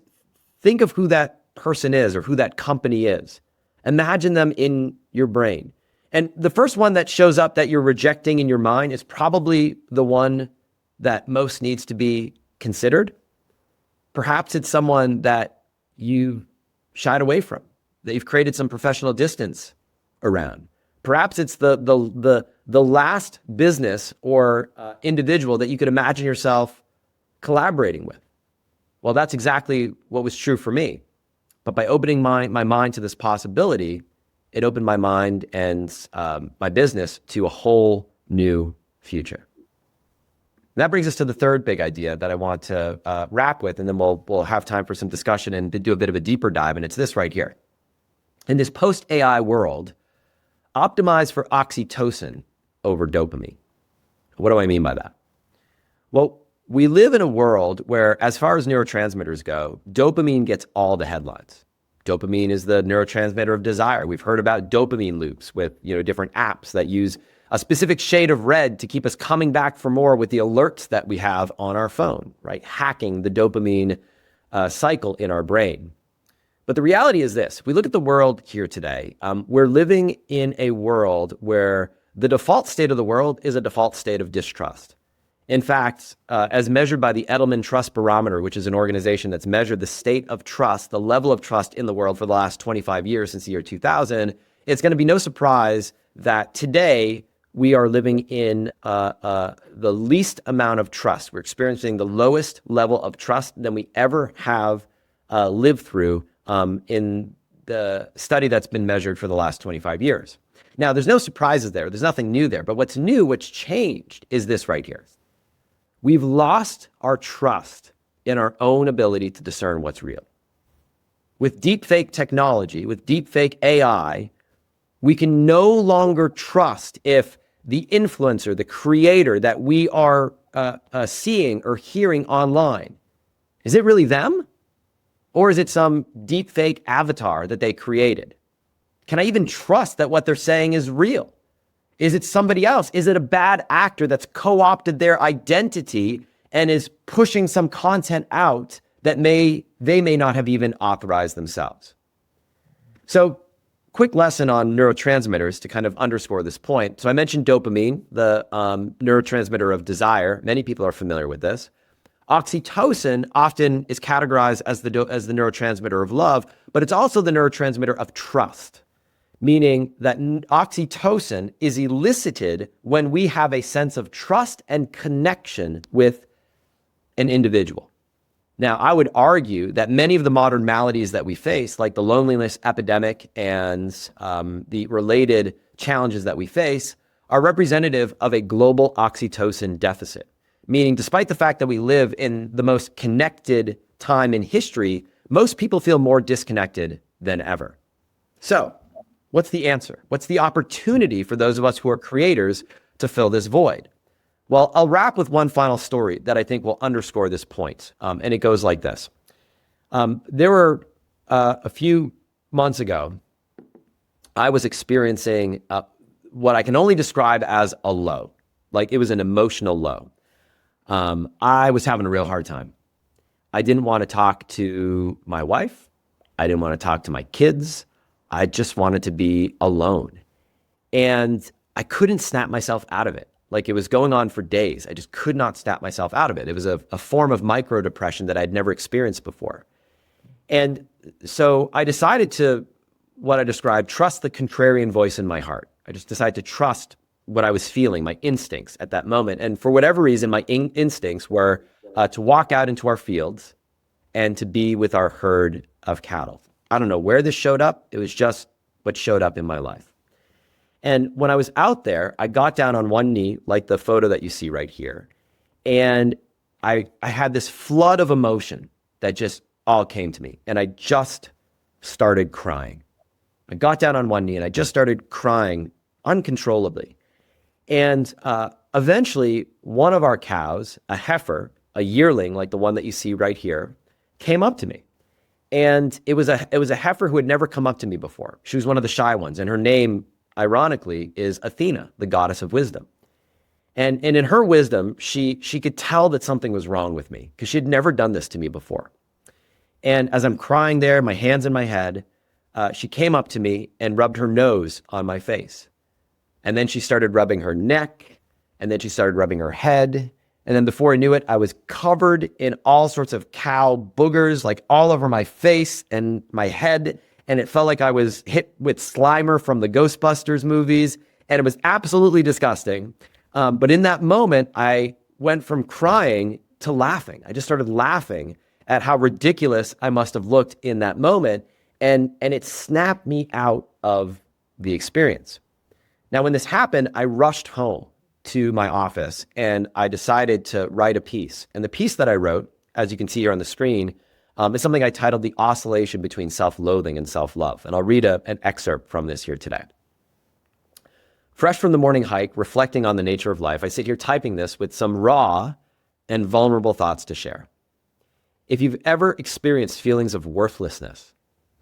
Think of who that person is or who that company is. Imagine them in your brain. And the first one that shows up that you're rejecting in your mind is probably the one that most needs to be considered. Perhaps it's someone that you shied away from, that you've created some professional distance around. Perhaps it's the last business or individual that you could imagine yourself collaborating with. Well, that's exactly what was true for me. But by opening my mind to this possibility, it opened my mind and my business to a whole new future. And that brings us to the third big idea that I want to wrap with, and then we'll have time for some discussion and to do a bit of a deeper dive, and it's this right here. In this post-AI world, optimize for oxytocin over dopamine. What do I mean by that? Well, we live in a world where, as far as neurotransmitters go, dopamine gets all the headlines. Dopamine is the neurotransmitter of desire. We've heard about dopamine loops with different apps that use a specific shade of red to keep us coming back for more with the alerts that we have on our phone, right? Hacking the dopamine cycle in our brain. But the reality is this: we look at the world here today. We're living in a world where the default state of the world is a default state of distrust. In fact, as measured by the Edelman Trust Barometer, which is an organization that's measured the state of trust, the level of trust in the world for the last 25 years since the year 2000, it's going to be no surprise that today we are living in the least amount of trust. We're experiencing the lowest level of trust than we ever have lived through in the study that's been measured for the last 25 years. Now, there's no surprises there. There's nothing new there. But what's new, what's changed, is this right here. We've lost our trust in our own ability to discern what's real. With deepfake technology, with deepfake AI, we can no longer trust if the influencer, the creator that we are seeing or hearing online, is it really them? Or is it some deepfake avatar that they created? Can I even trust that what they're saying is real? Is it somebody else? Is it a bad actor that's co-opted their identity and is pushing some content out that they may not have even authorized themselves? So, quick lesson on neurotransmitters to kind of underscore this point. So I mentioned dopamine, the neurotransmitter of desire. Many people are familiar with this. Oxytocin often is categorized as the neurotransmitter of love, but it's also the neurotransmitter of trust, meaning that oxytocin is elicited when we have a sense of trust and connection with an individual. Now, I would argue that many of the modern maladies that we face, like the loneliness epidemic and the related challenges that we face, are representative of a global oxytocin deficit. Meaning, despite the fact that we live in the most connected time in history, most people feel more disconnected than ever. So, what's the answer? What's the opportunity for those of us who are creators to fill this void? Well, I'll wrap with one final story that I think will underscore this point. And it goes like this. There were a few months ago, I was experiencing what I can only describe as a low. Like, it was an emotional low. I was having a real hard time. I didn't want to talk to my wife. I didn't want to talk to my kids. I just wanted to be alone. And I couldn't snap myself out of it. Like, it was going on for days. I just could not snap myself out of it. It was a form of micro depression that I'd never experienced before. And so I decided to, what I described, trust the contrarian voice in my heart. I just decided to trust what I was feeling, my instincts at that moment. And for whatever reason, my instincts were to walk out into our fields and to be with our herd of cattle. I don't know where this showed up. It was just what showed up in my life. And when I was out there, I got down on one knee, like the photo that you see right here. And I had this flood of emotion that just all came to me. And I just started crying. I got down on one knee and I just started crying uncontrollably. And eventually, one of our cows, a heifer, a yearling like the one that you see right here, came up to me. And it was a heifer who had never come up to me before. She was one of the shy ones. And her name, ironically, is Athena, the goddess of wisdom. And in her wisdom, she could tell that something was wrong with me because she had never done this to me before. And as I'm crying there, my hands in my head, she came up to me and rubbed her nose on my face. And then she started rubbing her neck, and then she started rubbing her head. And then before I knew it, I was covered in all sorts of cow boogers, like all over my face and my head. And it felt like I was hit with Slimer from the Ghostbusters movies. And it was absolutely disgusting. But in that moment, I went from crying to laughing. I just started laughing at how ridiculous I must have looked in that moment. And it snapped me out of the experience. Now, when this happened, I rushed home to my office and I decided to write a piece. And the piece that I wrote, as you can see here on the screen, is something I titled The Oscillation Between Self-Loathing and Self-Love. And I'll read an excerpt from this here today. Fresh from the morning hike, reflecting on the nature of life, I sit here typing this with some raw and vulnerable thoughts to share. If you've ever experienced feelings of worthlessness,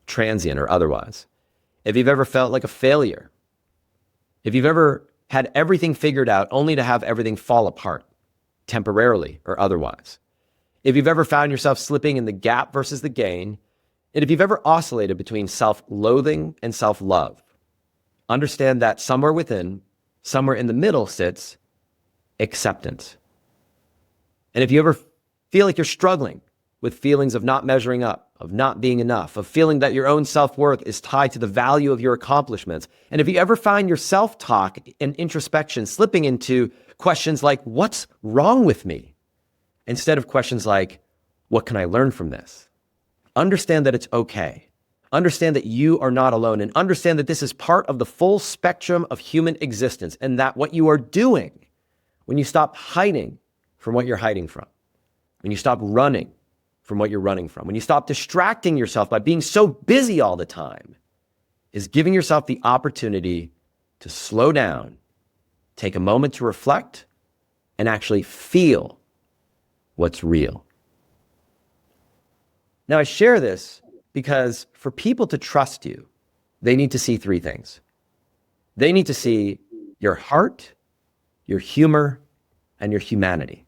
transient or otherwise, if you've ever felt like a failure, if you've ever had everything figured out only to have everything fall apart, temporarily or otherwise, if you've ever found yourself slipping in the gap versus the gain, and if you've ever oscillated between self-loathing and self-love, understand that somewhere within, somewhere in the middle sits acceptance. And if you ever feel like you're struggling with feelings of not measuring up, of not being enough, of feeling that your own self-worth is tied to the value of your accomplishments, and if you ever find your self-talk and introspection slipping into questions like, what's wrong with me? Instead of questions like, what can I learn from this? Understand that it's okay. Understand that you are not alone, and understand that this is part of the full spectrum of human existence, and that what you are doing when you stop hiding from what you're hiding from, when you stop running from what you're running from, when you stop distracting yourself by being so busy all the time, is giving yourself the opportunity to slow down, take a moment to reflect, and actually feel what's real. Now, I share this because for people to trust you, they need to see three things. They need to see your heart, your humor, and your humanity.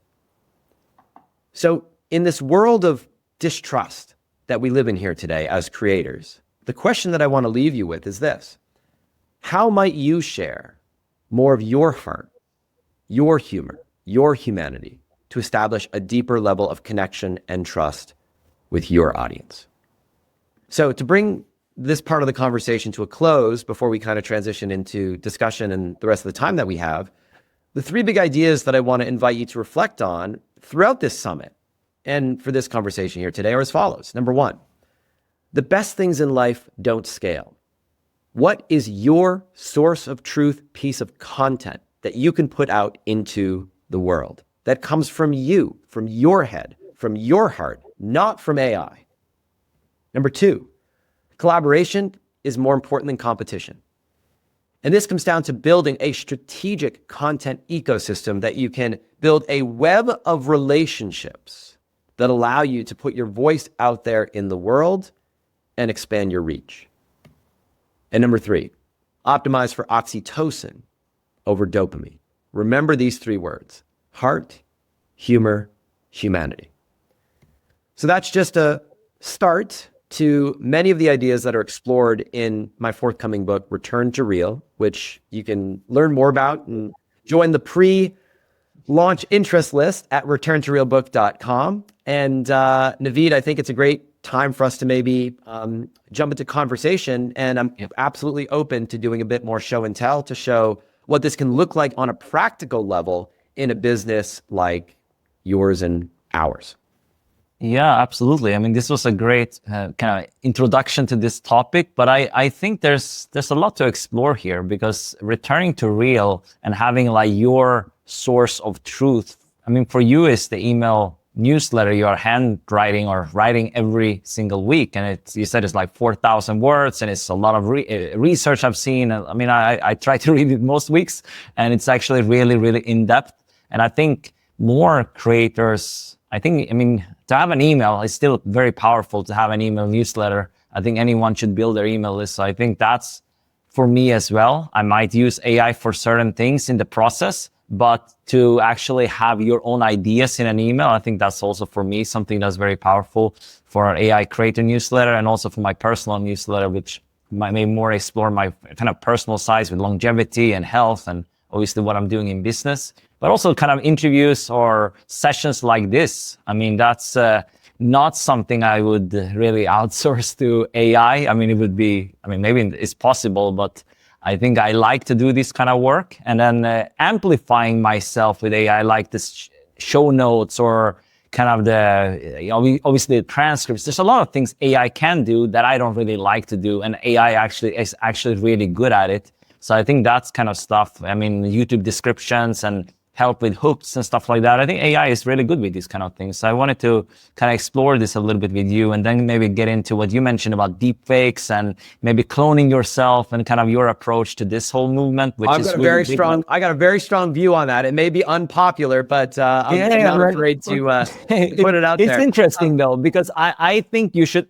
So in this world of distrust that we live in here today as creators, the question that I want to leave you with is this: how might you share more of your heart, your humor, your humanity to establish a deeper level of connection and trust with your audience? So to bring this part of the conversation to a close before we kind of transition into discussion and the rest of the time that we have, the three big ideas that I want to invite you to reflect on throughout this summit and for this conversation here today are as follows. Number one, the best things in life don't scale. What is your source of truth piece of content that you can put out into the world that comes from you, from your head, from your heart, not from AI? Number two, collaboration is more important than competition. And this comes down to building a strategic content ecosystem that you can build a web of relationships that allow you to put your voice out there in the world and expand your reach. And number three, optimize for oxytocin over dopamine. Remember these three words: heart, humor, humanity. So that's just a start to many of the ideas that are explored in my forthcoming book, Return to Real, which you can learn more about and join the pre-launch interest list at returntorealbook.com. And Naveed, I think it's a great time for us to maybe jump into conversation. And I'm absolutely open to doing a bit more show and tell to show what this can look like on a practical level in a business like yours and ours. Yeah, absolutely. I mean, this was a great kind of introduction to this topic, but I think there's a lot to explore here, because returning to real and having like your source of truth, I mean, for you is the email newsletter you are handwriting or writing every single week. And you said it's like 4,000 words, and it's a lot of research I've seen. I mean, I try to read it most weeks, and it's actually really, really in-depth. And I think more creators, I mean, to have an email is still very powerful, to have an email newsletter. I think anyone should build their email list. So I think that's for me as well. I might use AI for certain things in the process, but to actually have your own ideas in an email, I think that's also for me something that's very powerful for our AI creator newsletter, and also for my personal newsletter, which may more explore my kind of personal sides with longevity and health, and obviously what I'm doing in business, but also kind of interviews or sessions like this. I mean, that's not something I would really outsource to AI. I mean, it would be, I mean, maybe it's possible, but I think I like to do this kind of work. And then amplifying myself with AI, like this show notes or kind of obviously the transcripts. There's a lot of things AI can do that I don't really like to do. And AI actually is really good at it. So I think that's kind of stuff. I mean, YouTube descriptions and help with hooks and stuff like that. I think AI is really good with these kind of things. So I wanted to kind of explore this a little bit with you, and then maybe get into what you mentioned about deepfakes and maybe cloning yourself and kind of your approach to this whole movement, which I got a very strong view on that. It may be unpopular, but I'm not afraid to put it out there. It's interesting though, because I think you should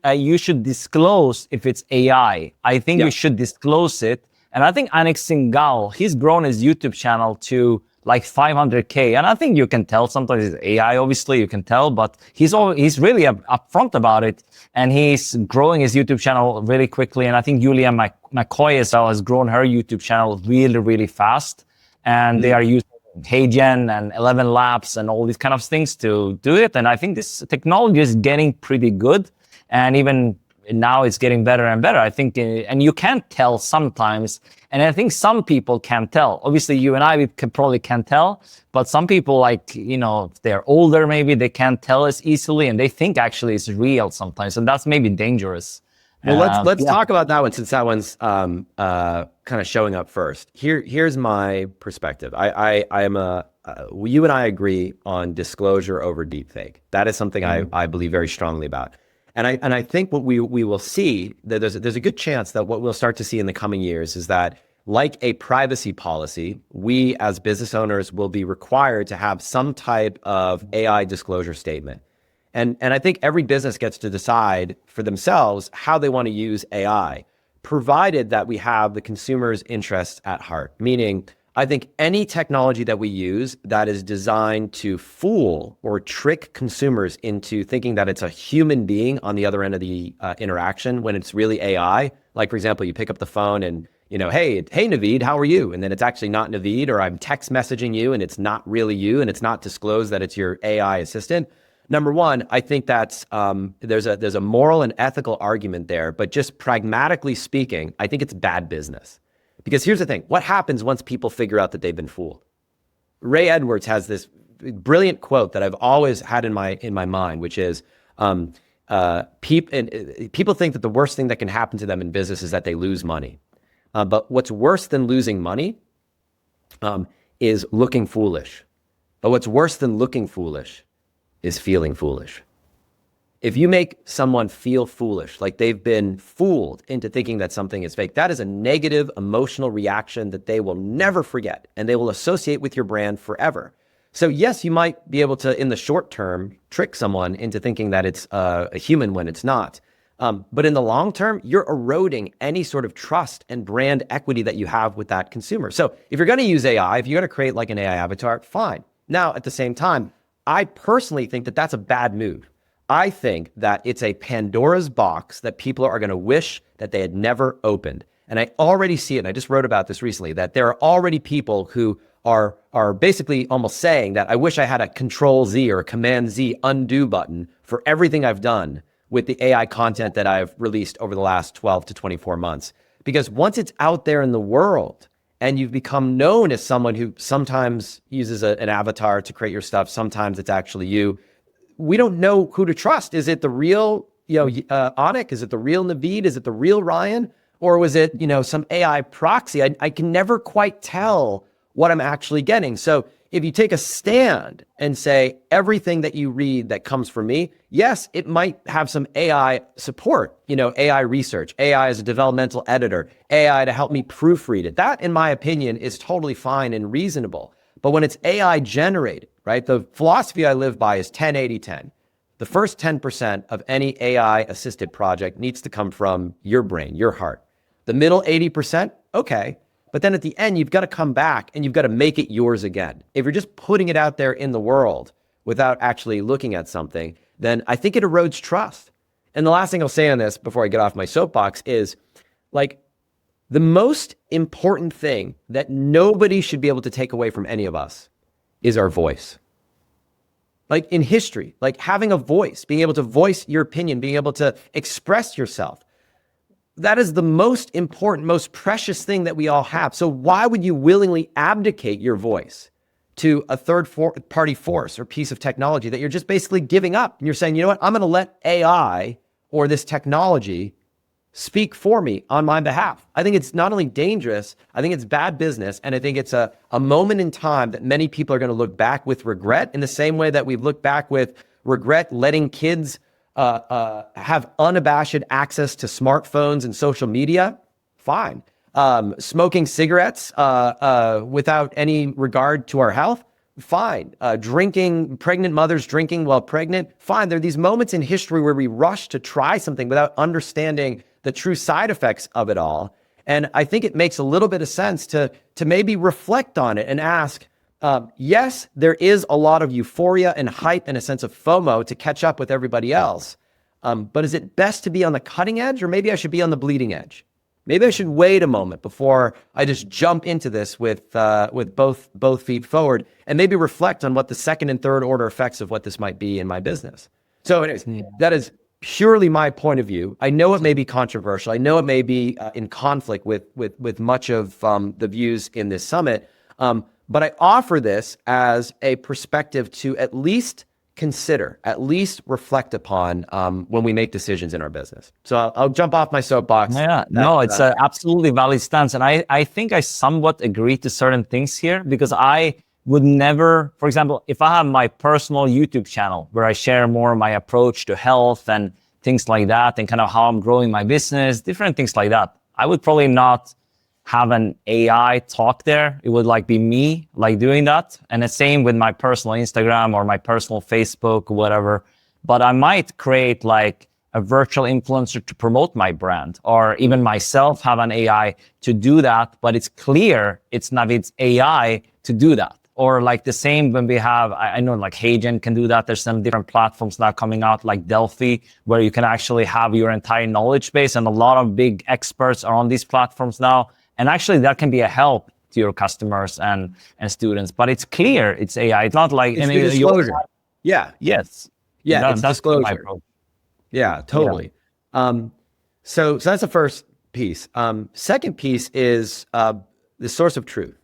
disclose if it's AI. I think you should disclose it. And I think Anik Singhal, he's grown his YouTube channel to like 500K. And I think you can tell sometimes it's AI, obviously you can tell, but he's really upfront about it. And he's growing his YouTube channel really quickly. And I think Julia McCoy as well has grown her YouTube channel really, really fast. And they are using HeyGen and 11 Labs and all these kind of things to do it. And I think this technology is getting pretty good. And even now it's getting better and better, I think. And you can't tell sometimes. And I think some people can tell. Obviously, you and I, we probably can't tell. But some people, like, you know, if they're older, maybe they can't tell as easily. And they think actually it's real sometimes. And that's maybe dangerous. Well, let's talk about that one, since that one's kind of showing up first. Here's my perspective. I am you and I agree on disclosure over deepfake. That is something I believe very strongly about. And I think what we will see, that there's a good chance that what we'll start to see in the coming years is that, like a privacy policy, we as business owners will be required to have some type of AI disclosure statement. And I think every business gets to decide for themselves how they want to use AI, provided that we have the consumer's interests at heart. Meaning, I think any technology that we use that is designed to fool or trick consumers into thinking that it's a human being on the other end of the interaction when it's really AI. Like, for example, you pick up the phone and, you know, hey, Naveed, how are you? And then it's actually not Naveed, or I'm text messaging you and it's not really you, and it's not disclosed that it's your AI assistant. Number one, I think that's there's a moral and ethical argument there, but just pragmatically speaking, I think it's bad business. Because here's the thing, what happens once people figure out that they've been fooled? Ray Edwards has this brilliant quote that I've always had in my mind, which is, people think that the worst thing that can happen to them in business is that they lose money. But what's worse than losing money is looking foolish. But what's worse than looking foolish is feeling foolish. If you make someone feel foolish, like they've been fooled into thinking that something is fake, that is a negative emotional reaction that they will never forget, and they will associate with your brand forever. So yes, you might be able to, in the short term, trick someone into thinking that it's a human when it's not. But in the long term, you're eroding any sort of trust and brand equity that you have with that consumer. So if you're going to use AI, if you're going to create like an AI avatar, fine. Now, at the same time, I personally think that that's a bad move. I think that it's a Pandora's box that people are going to wish that they had never opened. And I already see it, and I just wrote about this recently, that there are already people who are basically almost saying that I wish I had a Control Z or a Command Z undo button for everything I've done with the AI content that I've released over the last 12 to 24 months. Because once it's out there in the world and you've become known as someone who sometimes uses an avatar to create your stuff, sometimes it's actually you, we don't know who to trust. Is it the real, Anik? Is it the real Naveed? Is it the real Ryan? Or was it, some AI proxy? I can never quite tell what I'm actually getting. So if you take a stand and say everything that you read that comes from me, yes, it might have some AI support, AI research, AI as a developmental editor, AI to help me proofread it. That, in my opinion, is totally fine and reasonable. But when it's AI generated, right? The philosophy I live by is 10-80-10. The first 10% of any AI assisted project needs to come from your brain, your heart. The middle 80%, okay. But then at the end, you've got to come back and you've got to make it yours again. If you're just putting it out there in the world without actually looking at something, then I think it erodes trust. And the last thing I'll say on this before I get off my soapbox is, like, the most important thing that nobody should be able to take away from any of us is our voice. Like in history, like having a voice, being able to voice your opinion, being able to express yourself. That is the most important, most precious thing that we all have. So why would you willingly abdicate your voice to a third-party force or piece of technology that you're just basically giving up? And you're saying, you know what, I'm going to let AI or this technology speak for me on my behalf. I think it's not only dangerous, I think it's bad business. And I think it's a moment in time that many people are going to look back with regret, in the same way that we've looked back with regret letting kids have unabashed access to smartphones and social media. Fine. Smoking cigarettes without any regard to our health. Fine. Pregnant mothers drinking while pregnant. Fine. There are these moments in history where we rush to try something without understanding the true side effects of it all. And I think it makes a little bit of sense to maybe reflect on it and ask, yes, there is a lot of euphoria and hype and a sense of FOMO to catch up with everybody else. But is it best to be on the cutting edge, or maybe I should be on the bleeding edge? Maybe I should wait a moment before I just jump into this with both feet forward, and maybe reflect on what the second and third order effects of what this might be in my business. So anyways, that is purely my point of view. I know it may be controversial. I know it may be in conflict with much of the views in this summit, but I offer this as a perspective to at least consider, at least reflect upon when we make decisions in our business. So I'll jump off my soapbox. Yeah, no, it's an absolutely valid stance. And I think I somewhat agree to certain things here, because I would never, for example, if I have my personal YouTube channel where I share more of my approach to health and things like that, and kind of how I'm growing my business, different things like that, I would probably not have an AI talk there. It would like be me like doing that. And the same with my personal Instagram or my personal Facebook, whatever. But I might create like a virtual influencer to promote my brand, or even myself have an AI to do that. But it's clear it's Navid's AI to do that. Or like the same when we have, I know like Hagen can do that. There's some different platforms now coming out like Delphi, where you can actually have your entire knowledge base. And a lot of big experts are on these platforms now. And actually that can be a help to your customers and students. But it's clear it's AI. It's not like any disclosure. Yeah. Yes. Yeah. It's disclosure. Yeah, totally. Yeah. So that's the first piece. Second piece is the source of truth.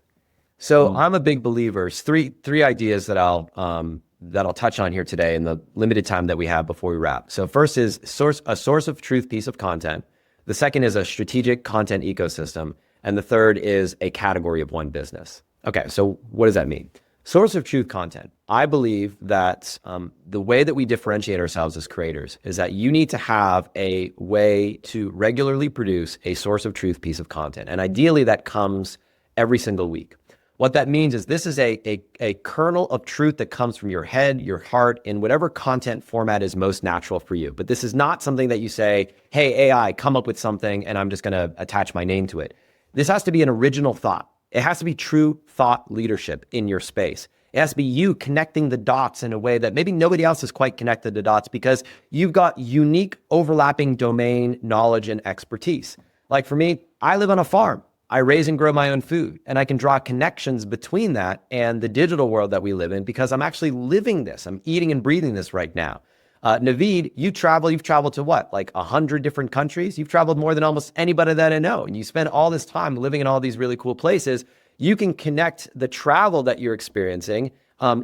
So I'm a big believer. Three ideas that I'll touch on here today in the limited time that we have before we wrap. So first is a source of truth piece of content. The second is a strategic content ecosystem. And the third is a category of one business. Okay, so what does that mean? Source of truth content. I believe that the way that we differentiate ourselves as creators is that you need to have a way to regularly produce a source of truth piece of content. And ideally that comes every single week. What that means is this is a kernel of truth that comes from your head, your heart, in whatever content format is most natural for you. But this is not something that you say, hey, AI, come up with something and I'm just gonna attach my name to it. This has to be an original thought. It has to be true thought leadership in your space. It has to be you connecting the dots in a way that maybe nobody else has quite connected the dots, because you've got unique overlapping domain knowledge and expertise. Like for me, I live on a farm. I raise and grow my own food, and I can draw connections between that and the digital world that we live in, because I'm actually living this. I'm eating and breathing this right now. Navid, you've traveled to what? Like 100 different countries? You've traveled more than almost anybody that I know. And you spend all this time living in all these really cool places. You can connect the travel that you're experiencing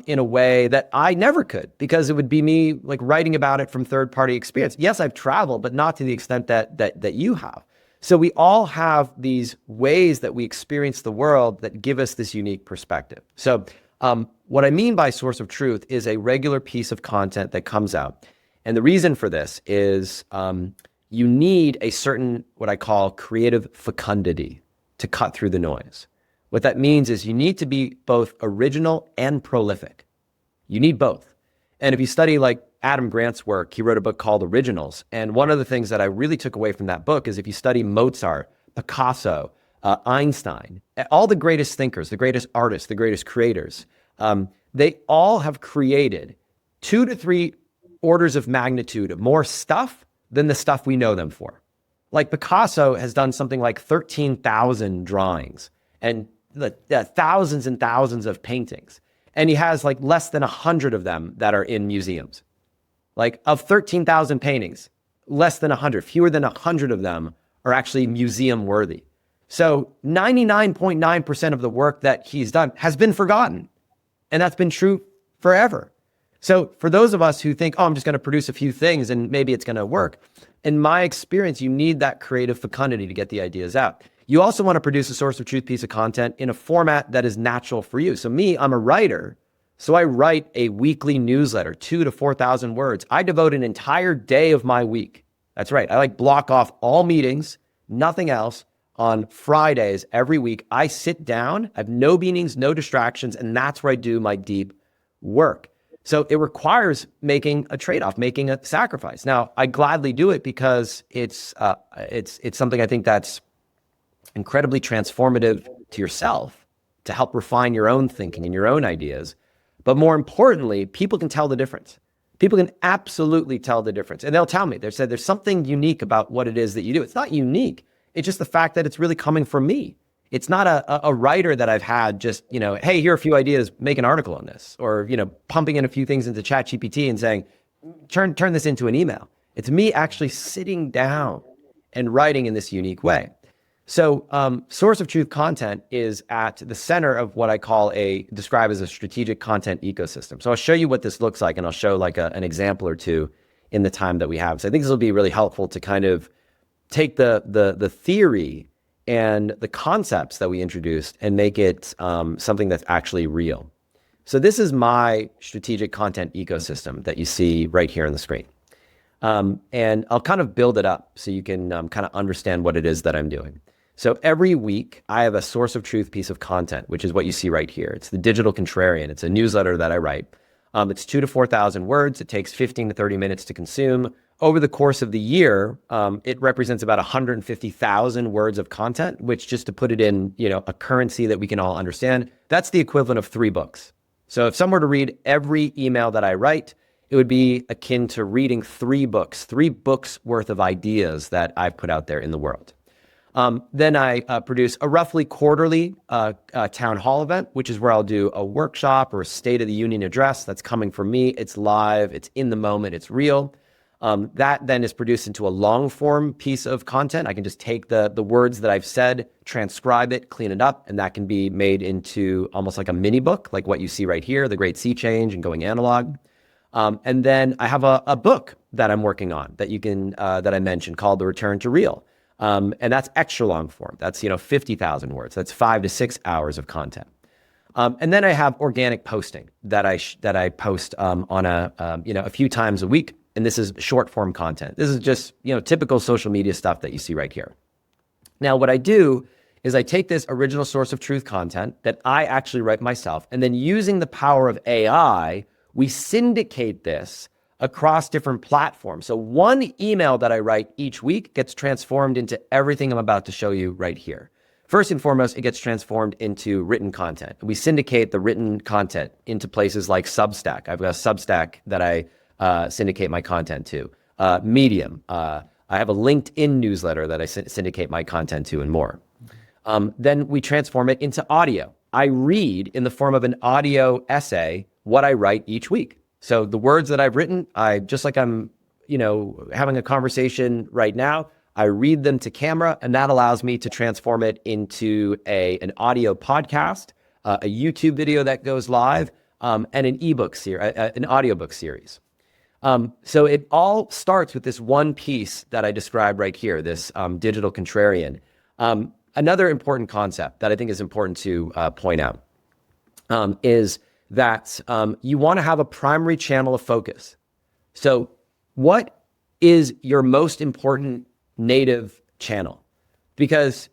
in a way that I never could, because it would be me like writing about it from third-party experience. Yes, I've traveled, but not to the extent that you have. So we all have these ways that we experience the world that give us this unique perspective. So what I mean by source of truth is a regular piece of content that comes out. And the reason for this is you need a certain, what I call creative fecundity to cut through the noise. What that means is you need to be both original and prolific. You need both. And if you study like Adam Grant's work, he wrote a book called Originals. And one of the things that I really took away from that book is if you study Mozart, Picasso, Einstein, all the greatest thinkers, the greatest artists, the greatest creators, they all have created 2 to 3 orders of magnitude more stuff than the stuff we know them for. Like Picasso has done something like 13,000 drawings and thousands and thousands of paintings. And he has like less than 100 of them that are in museums. Like of 13,000 paintings, less than 100, fewer than 100 of them are actually museum worthy. So 99.9% of the work that he's done has been forgotten. And that's been true forever. So for those of us who think, oh, I'm just going to produce a few things and maybe it's going to work, in my experience, you need that creative fecundity to get the ideas out. You also want to produce a source of truth piece of content in a format that is natural for you. So me, I'm a writer. So I write a weekly newsletter, 2,000 to 4,000 words. I devote an entire day of my week. That's right. I like block off all meetings, nothing else. On Fridays every week, I sit down, I have no meetings, no distractions, and that's where I do my deep work. So it requires making a trade-off, making a sacrifice. Now, I gladly do it because it's something I think that's incredibly transformative to yourself to help refine your own thinking and your own ideas. But more importantly, people can tell the difference. People can absolutely tell the difference. And they'll tell me, they said, there's something unique about what it is that you do. It's not unique. It's just the fact that it's really coming from me. It's not a writer that I've had just, hey, here are a few ideas, make an article on this, or, pumping in a few things into ChatGPT and saying, turn this into an email. It's me actually sitting down and writing in this unique way. So source of truth content is at the center of what I describe as a strategic content ecosystem. So I'll show you what this looks like, and I'll show like an example or two in the time that we have. So I think this will be really helpful to kind of take the theory and the concepts that we introduced and make it something that's actually real. So this is my strategic content ecosystem that you see right here on the screen. And I'll kind of build it up so you can kind of understand what it is that I'm doing. So every week I have a source of truth piece of content, which is what you see right here. It's the Digital Contrarian. It's a newsletter that I write. It's 2,000 to 4,000 words. It takes 15 to 30 minutes to consume. Over the course of the year, it represents about 150,000 words of content, which, just to put it in, a currency that we can all understand, that's the equivalent of 3 books. So if someone were to read every email that I write, it would be akin to reading 3 books worth of ideas that I've put out there in the world. Then I produce a roughly quarterly town hall event, which is where I'll do a workshop or a State of the Union address that's coming from me. It's live, it's in the moment, it's real. That then is produced into a long form piece of content. I can just take the words that I've said, transcribe it, clean it up, and that can be made into almost like a mini book, like what you see right here, The Great Sea Change and Going Analog. And then I have a book that I'm working on that you can that I mentioned called The Return to Real. And that's extra long form. That's 50,000 words. That's 5 to 6 hours of content. And then I have organic posting that I post on a few times a week. And this is short form content. This is just, typical social media stuff that you see right here. Now, what I do is I take this original source of truth content that I actually write myself, and then using the power of AI, we syndicate this across different platforms. So one email that I write each week gets transformed into everything I'm about to show you right here. First and foremost, it gets transformed into written content. We syndicate the written content into places like Substack. I've got a Substack that I syndicate my content to. Medium. I have a LinkedIn newsletter that I syndicate my content to, and more. Then we transform it into audio. I read in the form of an audio essay what I write each week. So the words that I've written, just like I'm, having a conversation right now, I read them to camera, and that allows me to transform it into an audio podcast, a YouTube video that goes live, and an ebook series, an audiobook series. So it all starts with this one piece that I described right here, this Digital Contrarian. Another important concept that I think is important to point out is that you want to have a primary channel of focus. So what is your most important native channel? Because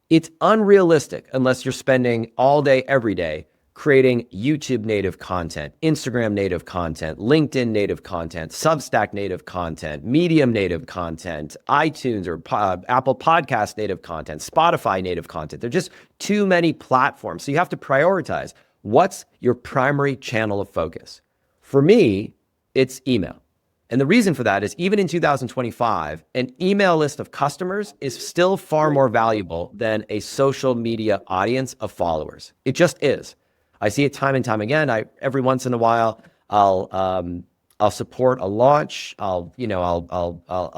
it's unrealistic, unless you're spending all day, every day, creating YouTube native content, Instagram native content, LinkedIn native content, Substack native content, Medium native content, iTunes or Apple Podcast native content, Spotify native content. There are just too many platforms. So you have to prioritize what's your primary channel of focus. For me, it's email. And the reason for that is even in 2025, an email list of customers is still far more valuable than a social media audience of followers. It just is. I see it time and time again. Every once in a while, I'll support a launch. I'll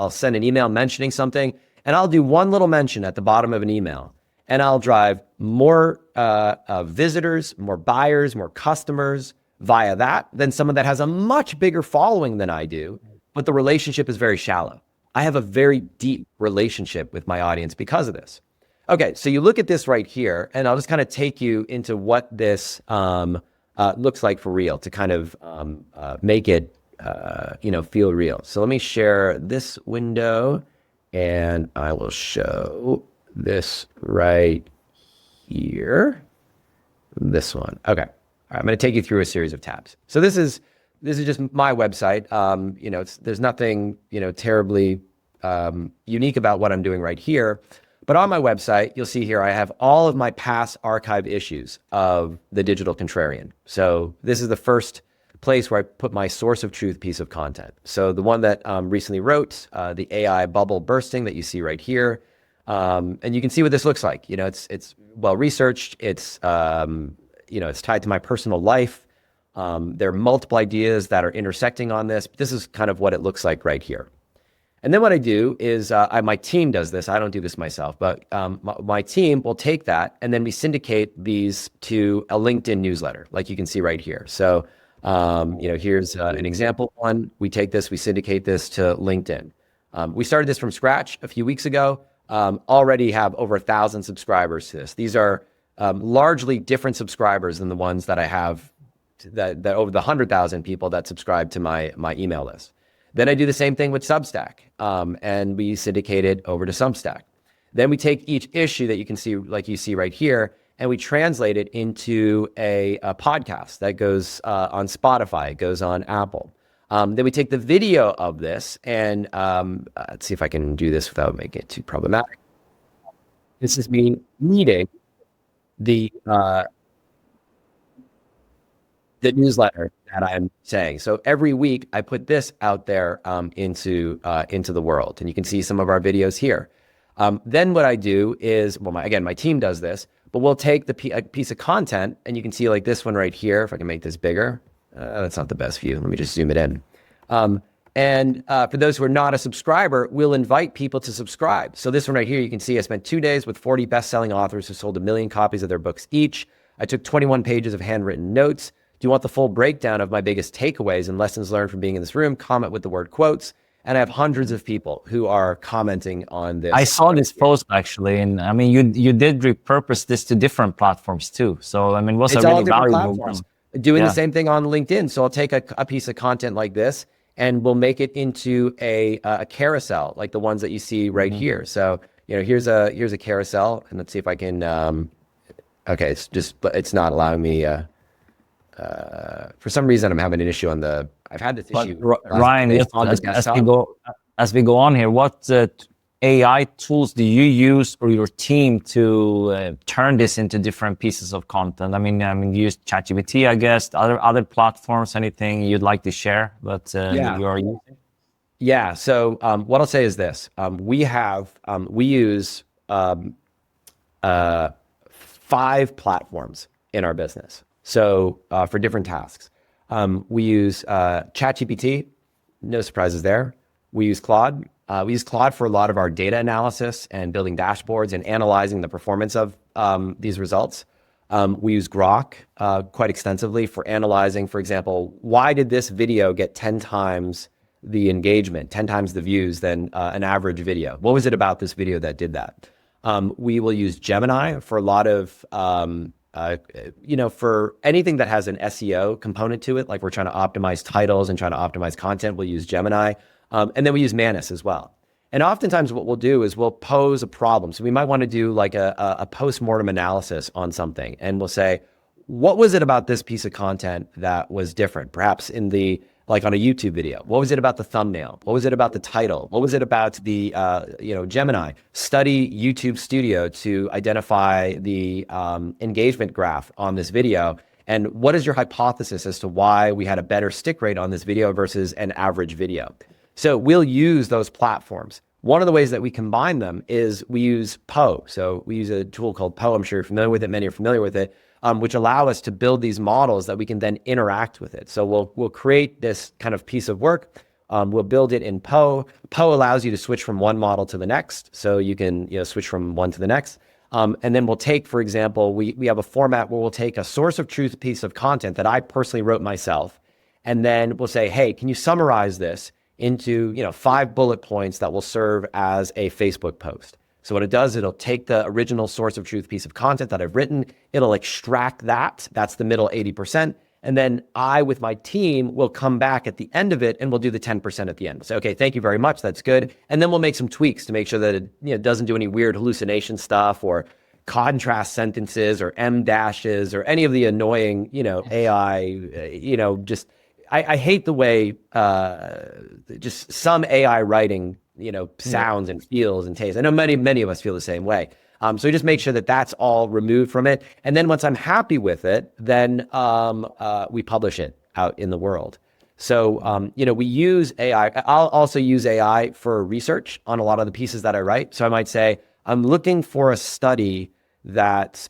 send an email mentioning something, and I'll do one little mention at the bottom of an email, and I'll drive more visitors, more buyers, more customers via that than someone that has a much bigger following than I do, but the relationship is very shallow. I have a very deep relationship with my audience because of this. Okay, so you look at this right here, and I'll just kind of take you into what this looks like for real to kind of make it feel real. So let me share this window, and I will show this right here. This one. Okay. All right, I'm going to take you through a series of tabs. So this is just my website. There's nothing terribly unique about what I'm doing right here. But on my website, you'll see here I have all of my past archive issues of The Digital Contrarian. So this is the first place where I put my source of truth piece of content. So the one that recently wrote, the AI bubble bursting that you see right here. And you can see what this looks like. It's well researched. It's tied to my personal life. There are multiple ideas that are intersecting on this. But this is kind of what it looks like right here. And then what I do is my team does this. I don't do this myself, but my team will take that and then we syndicate these to a LinkedIn newsletter, like you can see right here. So, here's an example one. We take this, we syndicate this to LinkedIn. We started this from scratch a few weeks ago. Already have over 1,000 subscribers to this. These are largely different subscribers than the ones that I have that over the 100,000 people that subscribe to my email list. Then I do the same thing with Substack, and we syndicate it over to Substack. Then we take each issue that you can see, like you see right here, and we translate it into a podcast that goes on Spotify, it goes on Apple. Then we take the video of this, and let's see if I can do this without making it too problematic. This is me reading the newsletter that I'm saying. So every week I put this out there into the world, and you can see some of our videos here. Then what I do is, my team does this, but we'll take a piece of content, and you can see like this one right here. If I can make this bigger, that's not the best view. Let me just zoom it in. And for those who are not a subscriber, we'll invite people to subscribe. So this one right here, you can see I spent 2 days with 40 best-selling authors who sold 1 million copies of their books each. I took 21 pages of handwritten notes. Do you want the full breakdown of my biggest takeaways and lessons learned from being in this room? Comment with the word quotes. And I have hundreds of people who are commenting on this. I saw this post actually, and I mean, you did repurpose this to different platforms too. So I mean, what's a really valuable one? Doing the same thing on LinkedIn. So I'll take a piece of content like this, and we'll make it into a carousel, like the ones that you see right here. So here's a carousel, and let's see if I can. Okay, it's not allowing me. For some reason, I'm having an issue on the. I've had this issue. Ryan, as we go on here, what AI tools do you use or your team to turn this into different pieces of content? I mean, you use ChatGPT, I guess. Other platforms, anything you'd like to share? But you're using. Yeah. So what I'll say is this: we use 5 platforms in our business. So for different tasks, we use ChatGPT, no surprises there. We use Claude. We use Claude for a lot of our data analysis and building dashboards and analyzing the performance of these results. We use Grok quite extensively for analyzing, for example, why did this video get 10 times the engagement, 10 times the views than an average video? What was it about this video that did that? We will use Gemini for a lot of for anything that has an SEO component to it, like we're trying to optimize titles and trying to optimize content, we'll use Gemini. And then we use Manus as well. And oftentimes what we'll do is we'll pose a problem. So we might want to do like a post-mortem analysis on something. And we'll say, what was it about this piece of content that was different? Perhaps in the, like on a YouTube video, what was it about the thumbnail? What was it about the title? What was it about the, Gemini? Study YouTube Studio to identify the engagement graph on this video. And what is your hypothesis as to why we had a better stick rate on this video versus an average video? So we'll use those platforms. One of the ways that we combine them is we use Poe. So we use a tool called Poe. I'm sure you're familiar with it. Many are familiar with it, which allow us to build these models that we can then interact with it. So we'll create this kind of piece of work. We'll build it in Poe. Poe allows you to switch from one model to the next. So you can switch from one to the next. And then we'll take, for example, we have a format where we'll take a source of truth piece of content that I personally wrote myself. And then we'll say, hey, can you summarize this into 5 bullet points that will serve as a Facebook post? So what it does, it'll take the original source of truth piece of content that I've written, it'll extract that, that's the middle 80%, and then I, with my team, will come back at the end of it and we'll do the 10% at the end. So, okay, thank you very much, that's good. And then we'll make some tweaks to make sure that it doesn't do any weird hallucination stuff or contrast sentences or M dashes or any of the annoying, AI, just I hate the way just some AI writing, sounds and feels and tastes. I know many of us feel the same way. So we just make sure that that's all removed from it. And then once I'm happy with it, then we publish it out in the world. So, we use AI. I'll also use AI for research on a lot of the pieces that I write. So I might say, I'm looking for a study that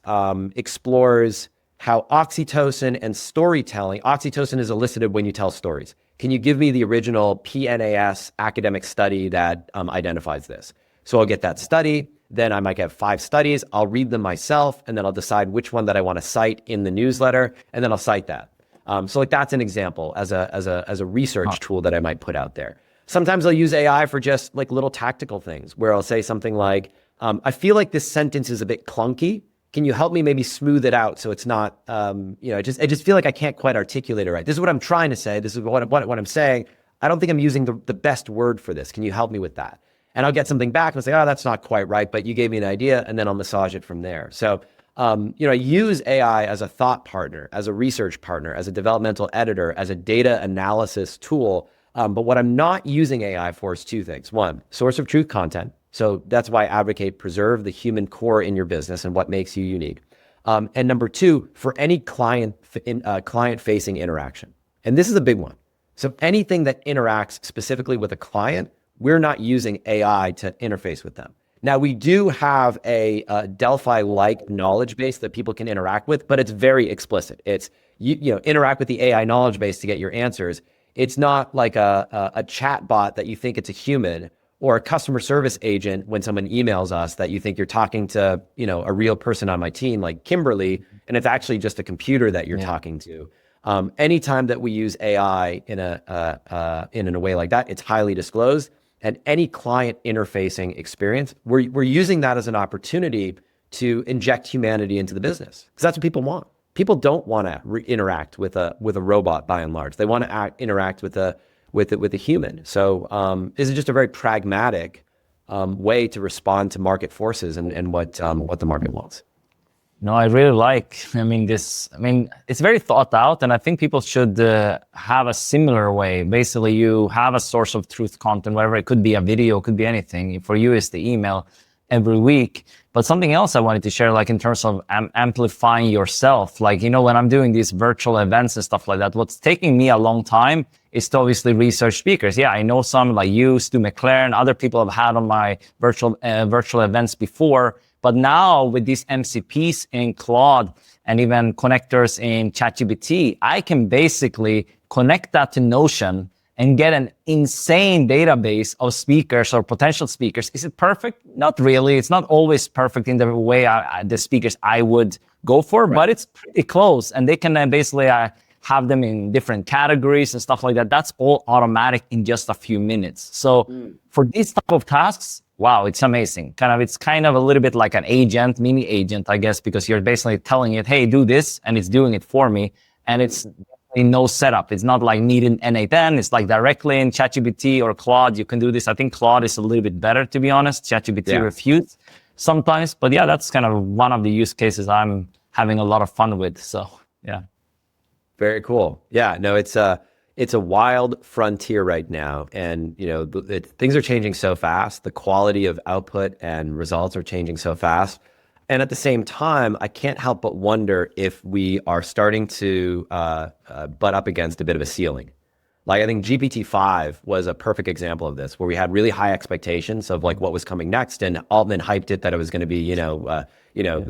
explores how oxytocin and storytelling, oxytocin is elicited when you tell stories. Can you give me the original PNAS academic study that identifies this? So I'll get that study, then I might get 5 studies, I'll read them myself, and then I'll decide which one that I want to cite in the newsletter, and then I'll cite that. So like that's an example as a research tool that I might put out there. Sometimes I'll use AI for just like little tactical things where I'll say something like, I feel like this sentence is a bit clunky. Can you help me maybe smooth it out so it's not, I just feel like I can't quite articulate it right. This is what I'm trying to say. This is what I'm saying. I don't think I'm using the best word for this. Can you help me with that? And I'll get something back and I'll say, oh, that's not quite right, but you gave me an idea, and then I'll massage it from there. So, I use AI as a thought partner, as a research partner, as a developmental editor, as a data analysis tool. But what I'm not using AI for is 2 things. 1, source of truth content. So that's why I advocate preserve the human core in your business and what makes you unique. And number 2, for any client-facing interaction. And this is a big one. So anything that interacts specifically with a client, we're not using AI to interface with them. Now, we do have a Delphi-like knowledge base that people can interact with, but it's very explicit. It's, interact with the AI knowledge base to get your answers. It's not like a chat bot that you think it's a human, or a customer service agent when someone emails us that you think you're talking to, a real person on my team like Kimberly, and it's actually just a computer that you're talking to. Anytime that we use AI in a way like that, it's highly disclosed. And any client interfacing experience, we're using that as an opportunity to inject humanity into the business, because that's what people want. People don't want to interact with a robot by and large. They want to interact with a human. So this is just a very pragmatic way to respond to market forces and what the market wants. No, I really like, it's very thought out, and I think people should have a similar way. Basically, you have a source of truth content, whatever, it could be a video, it could be anything. For you, it's the email every week. But something else I wanted to share, like in terms of amplifying yourself, like, when I'm doing these virtual events and stuff like that, what's taking me a long time is to obviously research speakers. Yeah, I know some like you, Stu McLaren, other people I've had on my virtual events before. But now with these MCPs in Claude and even connectors in ChatGPT, I can basically connect that to Notion and get an insane database of speakers or potential speakers. Is it perfect? Not really. It's not always perfect in the way the speakers I would go for, right, but it's pretty close. And they can basically have them in different categories and stuff like that. That's all automatic in just a few minutes. So for these type of tasks, wow, it's amazing. It's kind of a little bit like an agent, mini agent, I guess, because you're basically telling it, hey, do this, and it's doing it for me. And it's no setup. It's not like needing N8N. It's like directly in ChatGPT or Claude, you can do this. I think Claude is a little bit better, to be honest. ChatGPT refutes sometimes. But yeah, that's kind of one of the use cases I'm having a lot of fun with. So Yeah. Very cool. Yeah, no, it's a wild frontier right now, and things are changing so fast. The quality of output and results are changing so fast, and at the same time, I can't help but wonder if we are starting to butt up against a bit of a ceiling. Like I think GPT-5 was a perfect example of this, where we had really high expectations of like what was coming next, and Altman hyped it that it was going to be,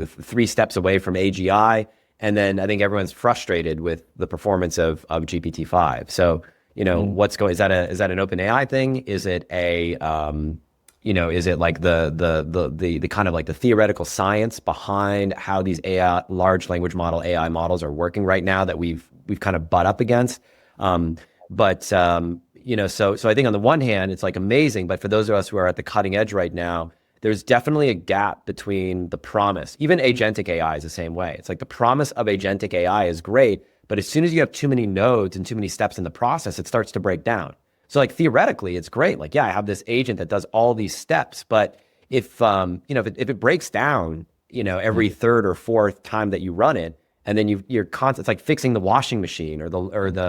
3 steps away from AGI, and then I think everyone's frustrated with the performance of GPT-5. So, is that an open AI thing? Is it is it like the kind of like the theoretical science behind how these AI large language model AI models are working right now that we've kind of butt up against? So I think on the one hand, it's like amazing, but for those of us who are at the cutting edge right now, there's definitely a gap between the promise. Even agentic AI is the same way. It's like the promise of agentic AI is great, but as soon as you have too many nodes and too many steps in the process, it starts to break down. So like theoretically, it's great. Like, yeah, I have this agent that does all these steps, but if it breaks down, every third or fourth time that you run it, and then you're constant. It's like fixing the washing machine or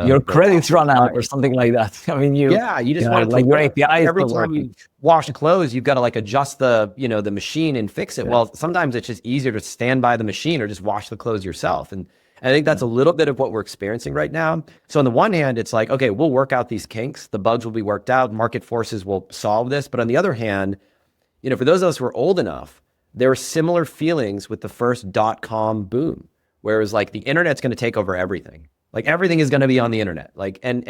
your credits run out or something like that. I mean, you just want like your API is every still time working. you wash clothes, you've got to like adjust the machine and fix it. Yeah. Well, sometimes it's just easier to stand by the machine or just wash the clothes yourself. And I think that's a little bit of what we're experiencing right now. So on the one hand, it's like, okay, we'll work out these kinks. The bugs will be worked out. Market forces will solve this. But on the other hand, for those of us who are old enough, there were similar feelings with the first .com boom. Whereas like the internet's going to take over everything. Like everything is going to be on the internet. Like, and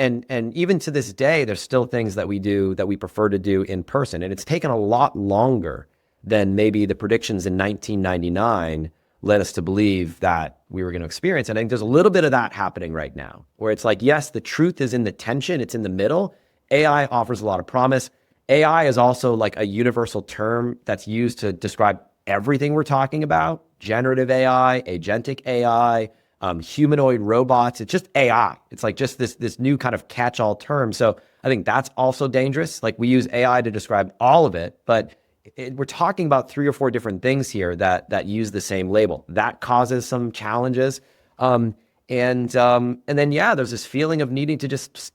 even to this day, there's still things that we do that we prefer to do in person. And it's taken a lot longer than maybe the predictions in 1999 led us to believe that we were going to experience. And I think there's a little bit of that happening right now, where it's like, yes, the truth is in the tension. It's in the middle. AI offers a lot of promise. AI is also like a universal term that's used to describe everything we're talking about. Generative AI, agentic AI, humanoid robots. It's just AI. It's like just this new kind of catch-all term. So I think that's also dangerous. Like we use AI to describe all of it, but we're talking about 3 or 4 different things here that use the same label. That causes some challenges. And then there's this feeling of needing to just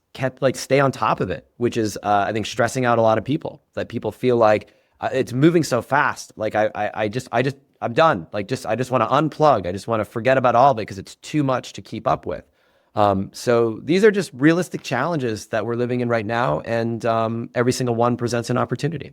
stay on top of it, which is I think stressing out a lot of people. That people feel like it's moving so fast. Like I'm done. Like I just want to unplug. I just want to forget about all of it because it's too much to keep up with. So these are just realistic challenges that we're living in right now, and every single one presents an opportunity.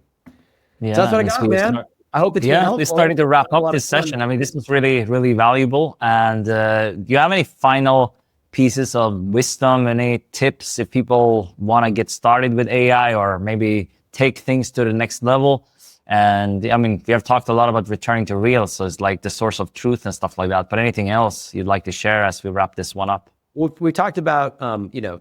Yeah, so that's what I got, man. I hope it's been helpful. We're starting to wrap up this session. I mean, this was really, really valuable. And do you have any final pieces of wisdom, any tips if people want to get started with AI or maybe take things to the next level? And I mean, we have talked a lot about returning to real, so it's like the source of truth and stuff like that. But anything else you'd like to share as we wrap this one up? Well, we talked about,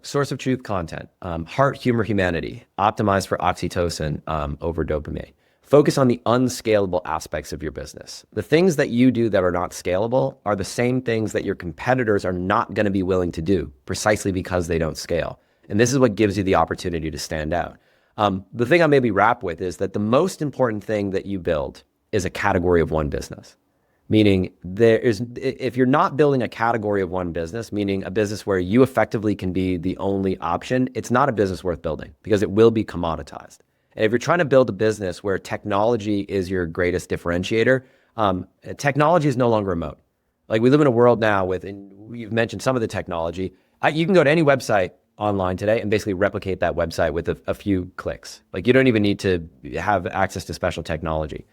source of truth content, heart, humor, humanity, optimize for oxytocin over dopamine. Focus on the unscalable aspects of your business. The things that you do that are not scalable are the same things that your competitors are not going to be willing to do precisely because they don't scale. And this is what gives you the opportunity to stand out. The thing I maybe wrap with is that the most important thing that you build is a category of one business. Meaning if you're not building a category of one business, meaning a business where you effectively can be the only option, it's not a business worth building because it will be commoditized. And if you're trying to build a business where technology is your greatest differentiator, technology is no longer remote. Like we live in a world now and you've mentioned some of the technology. You can go to any website online today and basically replicate that website with a few clicks. Like you don't even need to have access to special technology.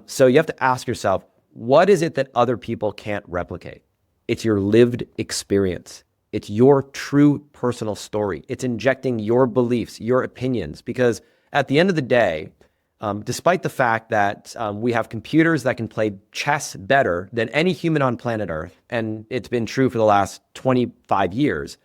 So you have to ask yourself, what is it that other people can't replicate? It's your lived experience. It's your true personal story. It's injecting your beliefs, your opinions, because at the end of the day, despite the fact that we have computers that can play chess better than any human on planet Earth, and it's been true for the last 25 years,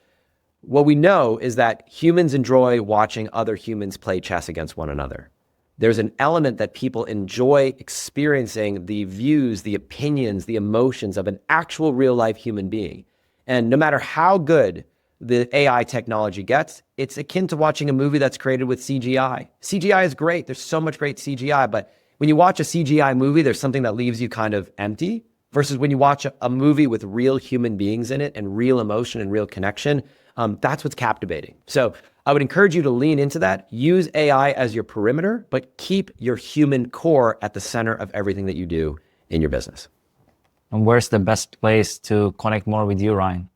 what we know is that humans enjoy watching other humans play chess against one another. There's an element that people enjoy experiencing the views, the opinions, the emotions of an actual real life human being. And no matter how good the AI technology gets, it's akin to watching a movie that's created with CGI. CGI is great. There's so much great CGI, but when you watch a CGI movie, there's something that leaves you kind of empty. versus when you watch a movie with real human beings in it and real emotion and real connection, that's what's captivating. So I would encourage you to lean into that. Use AI as your perimeter, but keep your human core at the center of everything that you do in your business. And where's the best place to connect more with you, Ryan?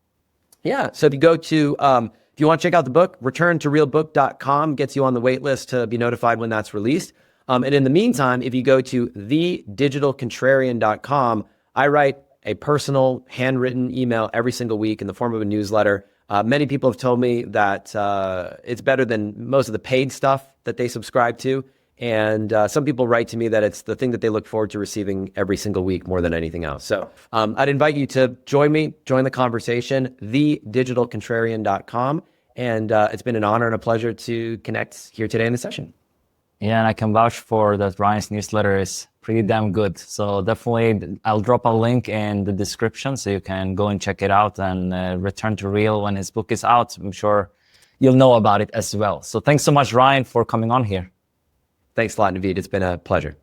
Yeah. So if you go to, if you want to check out the book, returntorealbook.com gets you on the wait list to be notified when that's released. And in the meantime, if you go to thedigitalcontrarian.com, I write a personal handwritten email every single week in the form of a newsletter. Many people have told me that it's better than most of the paid stuff that they subscribe to. And some people write to me that it's the thing that they look forward to receiving every single week more than anything else. So I'd invite you to join the conversation, thedigitalcontrarian.com. And it's been an honor and a pleasure to connect here today in the session. Yeah, and I can vouch for that Ryan's newsletter is pretty damn good. So definitely I'll drop a link in the description so you can go and check it out and return to real when his book is out. I'm sure you'll know about it as well. So thanks so much, Ryan, for coming on here. Thanks a lot, Naveed. It's been a pleasure.